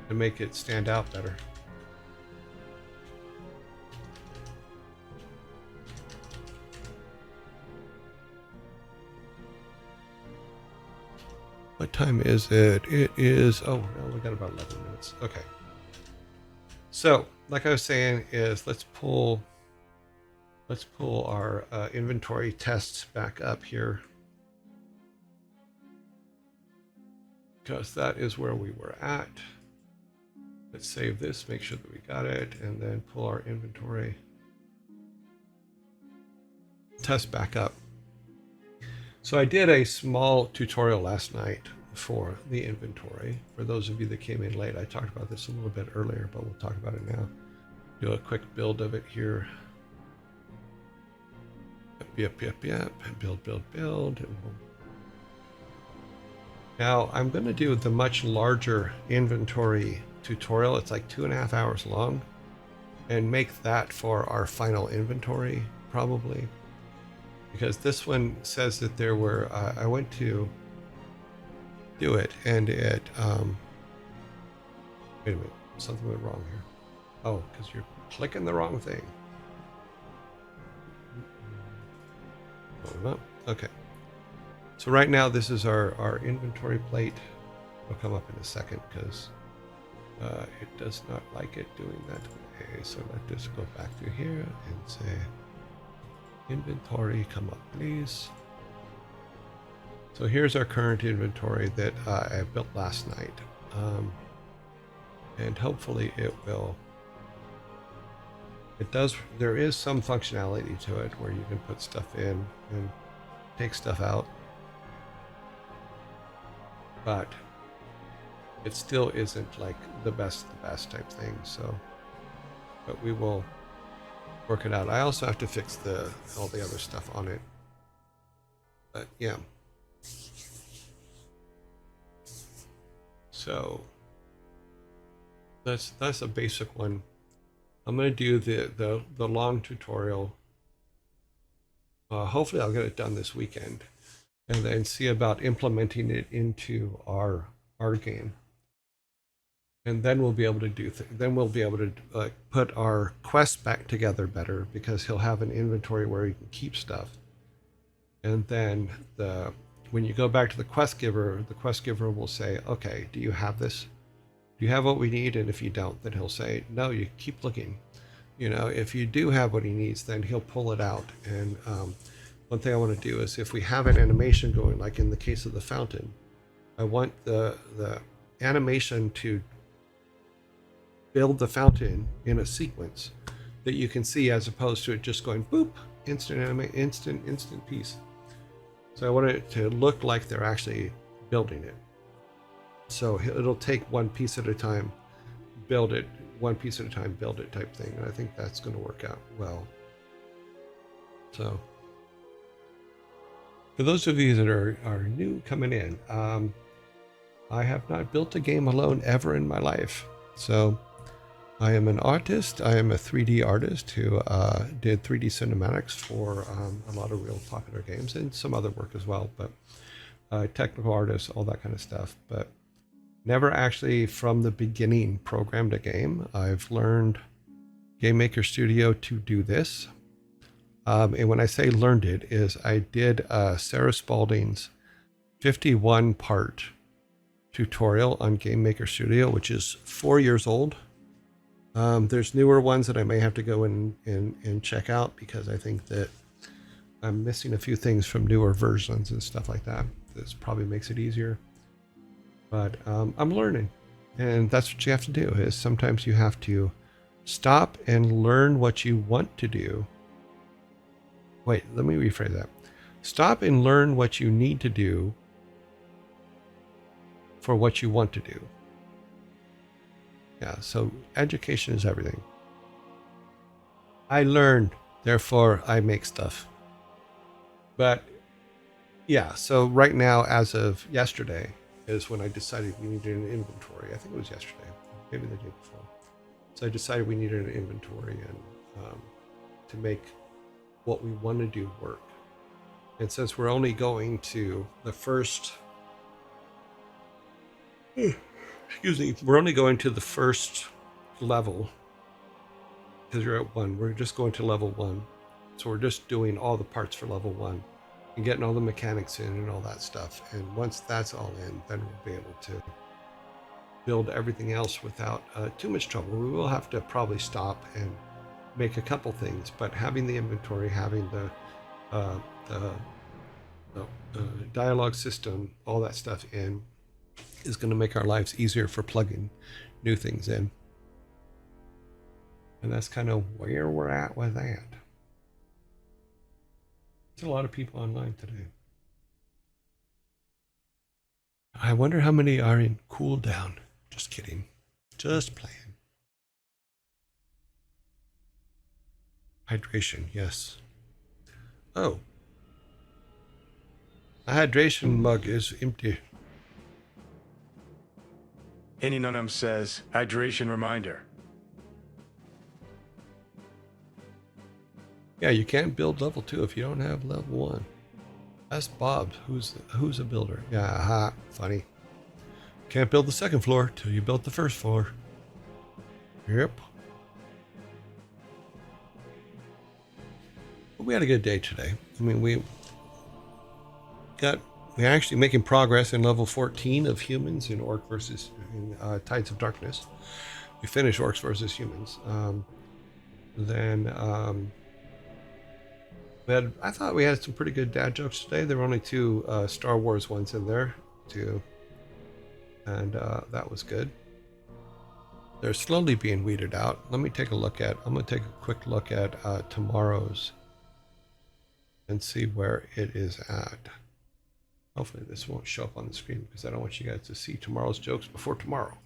to make it stand out better. What time is it? It is, oh, no, we got about 11 minutes. Okay. So, like I was saying, is let's pull our inventory tests back up here, because that is where we were at. Let's save this, make sure that we got it, and then pull our inventory test back up. So I did a small tutorial last night for the inventory. For those of you that came in late, I talked about this a little bit earlier, but we'll talk about it now. Do a quick build of it here. Yep. Build. Now I'm going to do the much larger inventory tutorial. It's like 2.5 hours long, and make that for our final inventory probably, because this one says that there were I went to do it and it wait a minute, something went wrong here. Oh, because you're clicking the wrong thing. Okay, so right now this is our inventory plate. It'll come up in a second because it does not like it doing that way. So let's just go back to here and say inventory, come up please. So here's our current inventory that I built last night, and hopefully it will. It does. There is some functionality to it where you can put stuff in and take stuff out, but it still isn't like the best type thing. So, but we will work it out. I also have to fix all the other stuff on it. But yeah. So that's a basic one. I'm going to do the long tutorial. Hopefully I'll get it done this weekend, and then see about implementing it into our game. And then we'll be able to do then we'll be able to put our quests back together better, because he'll have an inventory where he can keep stuff. And then when you go back to the quest giver will say, okay, do you have this? Do you have what we need? And if you don't, then he'll say, no, you keep looking. You know, if you do have what he needs, then he'll pull it out. And one thing I want to do is, if we have an animation going, like in the case of the fountain, I want the animation to build the fountain in a sequence that you can see, as opposed to it just going boop, instant piece. So I want it to look like they're actually building it. So it'll take one piece at a time, build it, one piece at a time, build it type thing. And I think that's going to work out well. So for those of you that are new coming in, I have not built a game alone ever in my life. So I am an artist. I am a 3D artist who did 3D cinematics for a lot of real popular games and some other work as well, but technical artist, all that kind of stuff. But never actually from the beginning programmed a game. I've learned Game Maker Studio to do this. And when I say learned it, is I did Sarah Spalding's 51-part tutorial on Game Maker Studio, which is 4 years old. There's newer ones that I may have to go in and check out, because I think that I'm missing a few things from newer versions and stuff like that. This probably makes it easier. But I'm learning, and that's what you have to do, is sometimes you have to stop and learn what you want to do. Wait, let me rephrase that. Stop and learn what you need to do for what you want to do. Yeah, so education is everything. I learn, therefore I make stuff. But yeah, so right now, as of yesterday, is when I decided we needed an inventory. I think it was yesterday, maybe the day before. So I decided we needed an inventory and to make what we want to do work. And since we're only going to the first, we're only going to the first level, because you're at 1. We're just going to level 1. So we're just doing all the parts for level 1. And getting all the mechanics in and all that stuff. And once that's all in, then we'll be able to build everything else without too much trouble. We will have to probably stop and make a couple things, but having the inventory, having the dialogue system, all that stuff in, is going to make our lives easier for plugging new things in. And that's kind of where we're at with that. There's a lot of people online today. I wonder how many are in cooldown. Just kidding. Just playing. Hydration, yes. Oh. The hydration mug is empty. Ininunum says, hydration reminder. Yeah, you can't build level 2 if you don't have level 1. That's Bob, who's a builder. Yeah, aha, funny. Can't build the second floor till you built the first floor. Yep. But we had a good day today. I mean, we're actually making progress in level 14 of humans in Orc versus Tides of Darkness. We finished Orcs versus Humans. I thought we had some pretty good dad jokes today. There were only 2 Star Wars ones in there, too. And that was good. They're slowly being weeded out. I'm going to take a quick look at tomorrow's and see where it is at. Hopefully this won't show up on the screen because I don't want you guys to see tomorrow's jokes before tomorrow.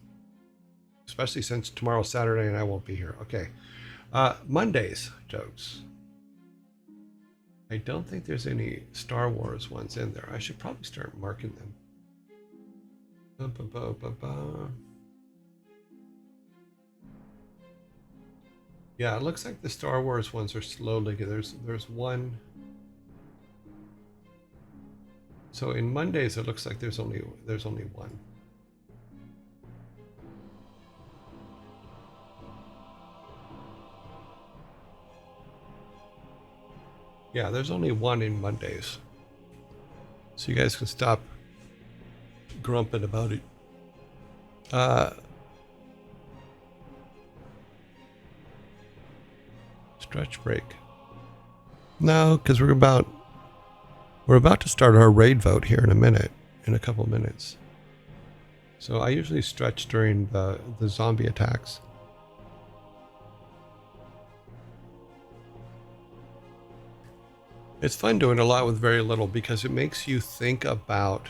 Especially since tomorrow's Saturday and I won't be here. Okay. Monday's jokes. I don't think there's any Star Wars ones in there. I should probably start marking them. Yeah, it looks like the Star Wars ones are slowly. There's one. So in Mondays, it looks like there's only one. Yeah, there's only one in Mondays. So you guys can stop grumping about it. Stretch break. No, because we're about to start our raid vote here in a couple of minutes. So I usually stretch during the zombie attacks. It's fun doing a lot with very little because it makes you think about.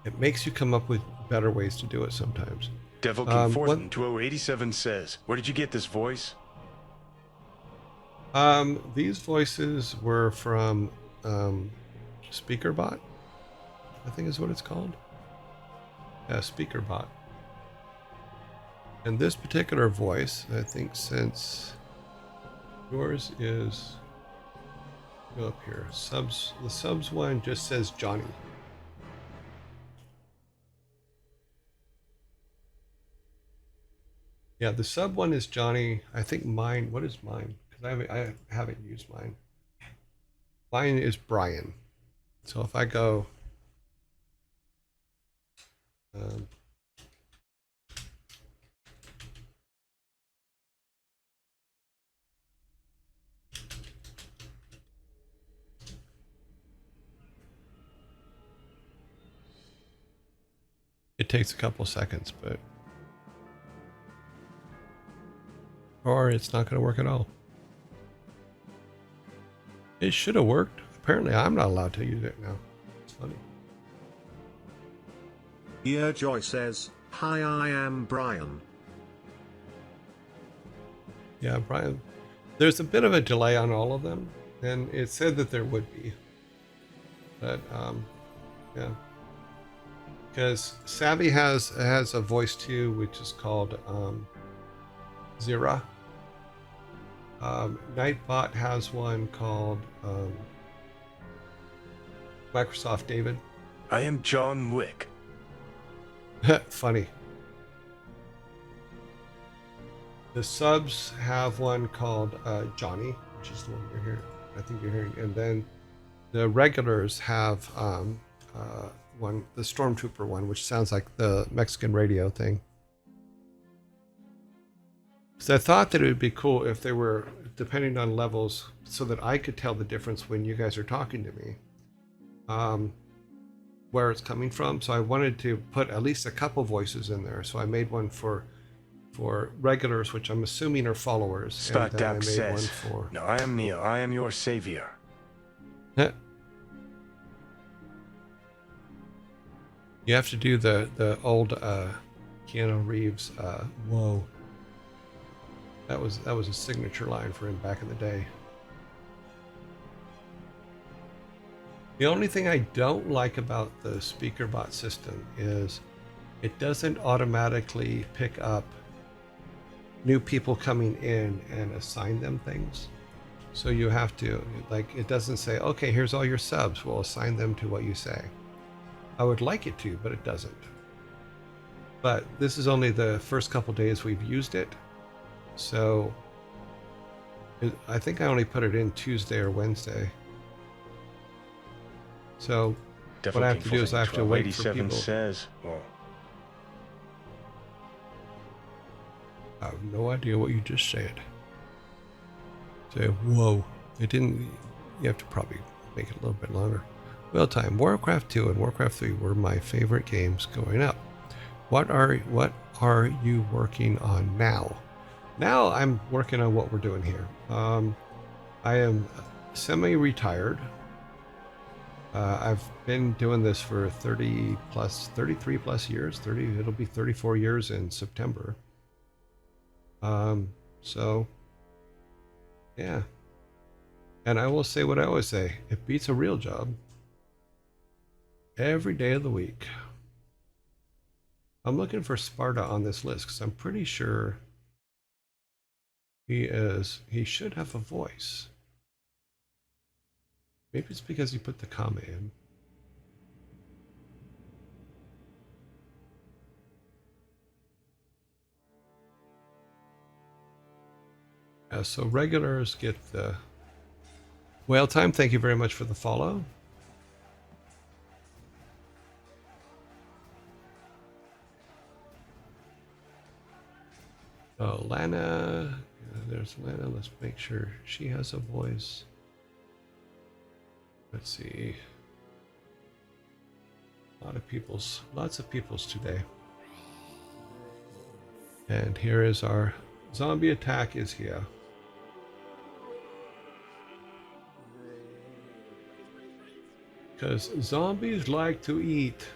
It makes you come up with better ways to do it sometimes. Devil King Fortune 2087 says, where did you get this voice? These voices were from SpeakerBot, I think is what it's called. Yeah, SpeakerBot. And this particular voice, I think, since yours is go up here. The subs one just says Johnny. Yeah, the sub one is Johnny. I think mine. What is mine? Because I haven't used mine. Mine is Brian. So if I go. It takes a couple seconds, but. Or it's not going to work at all. It should have worked. Apparently, I'm not allowed to use it now. It's funny. Yeah, Joy says, hi, I am Brian. Yeah, Brian. There's a bit of a delay on all of them, and it said that there would be. But, yeah. Because Savvy has a voice too, which is called Zira. Nightbot has one called Microsoft David. I am John Wick. Funny. The subs have one called Johnny, which is the one you're hearing. I think you're hearing. And then the regulars have one, the Stormtrooper one, which sounds like the Mexican radio thing. So I thought that it would be cool if they were depending on levels so that I could tell the difference when you guys are talking to me, where it's coming from. So I wanted to put at least a couple voices in there. So I made one for regulars, which I'm assuming are followers. Spot and then Dab I made says, one for... no, I am Neo. I am your savior. You have to do the old Keanu Reeves. Whoa. That was a signature line for him back in the day. The only thing I don't like about the speaker bot system is it doesn't automatically pick up new people coming in and assign them things. So you have to, like, it doesn't say, okay, here's all your subs. We'll assign them to what you say. I would like it to, but it doesn't. But this is only the first couple days we've used it. So I think I only put it in Tuesday or Wednesday. So Devil what I have to do is I have to wait for 1287 people. says, well, I have no idea what you just said. Say, whoa. It didn't. You have to probably make it a little bit longer. Well, time. Warcraft 2 and Warcraft 3 were my favorite games growing up. What are you working on now? Now I'm working on what we're doing here. I am semi-retired. I've been doing this for 33 plus years. It'll be 34 years in September. So yeah. And I will say what I always say, it beats a real job every day of the week. I'm looking for Sparta on this list because I'm pretty sure he should have a voice. Maybe it's because he put the comma in. So regulars get the whale time. Thank you very much for the follow. Oh, Lana. There's Lana. Let's make sure she has a voice. Let's see. Lots of people's today. And here is our zombie attack is here. Because zombies like to eat.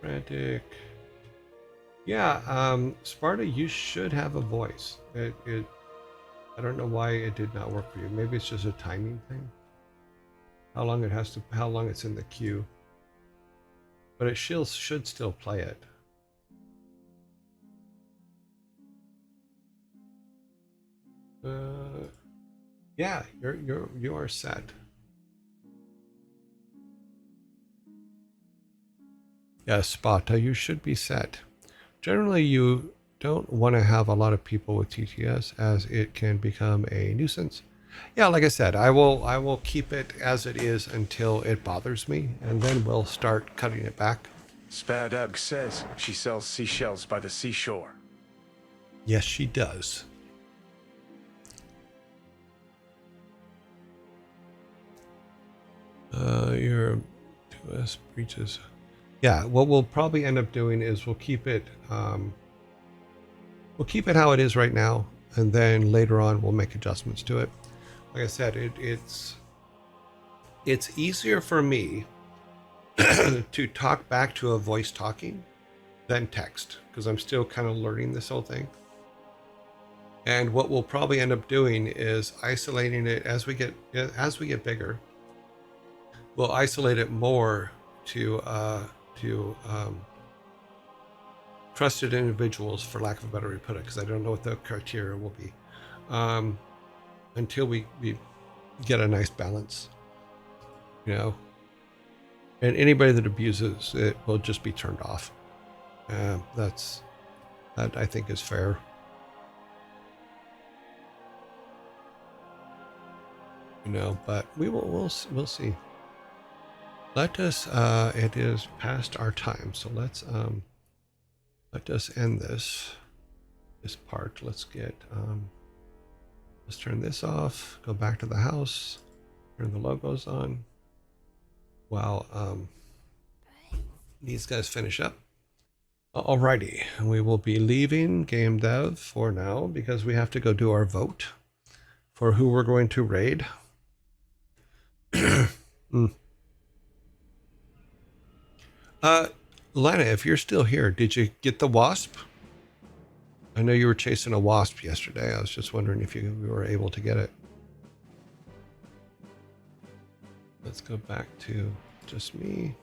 Frantic. Yeah, Sparta, you should have a voice. I don't know why it did not work for you. Maybe it's just a timing thing. How long it's in the queue. But it should still play it. Yeah, you are set. Yes, Sparta, you should be set. Generally, you don't want to have a lot of people with TTS as it can become a nuisance. Yeah, like I said, I will keep it as it is until it bothers me, and then we'll start cutting it back. Spadab says she sells seashells by the seashore. Yes, she does. Your 2S breaches. Yeah, what we'll probably end up doing is we'll keep it how it is right now, and then later on we'll make adjustments to it. Like I said, it's easier for me to talk back to a voice talking than text, because I'm still kind of learning this whole thing. And what we'll probably end up doing is isolating it as we get bigger. We'll isolate it more to trusted individuals, for lack of a better way to put it, because I don't know what the criteria will be, until we get a nice balance, and anybody that abuses it will just be turned off. That I think is fair. But we'll see. Let us, it is past our time, so let us end this part. Let's turn this off, go back to the house, turn the logos on, while these guys finish up. Alrighty, we will be leaving Game Dev for now, because we have to go do our vote for who we're going to raid. Lana, if you're still here, did you get the wasp? I know you were chasing a wasp yesterday. I was just wondering if you were able to get it. Let's go back to just me.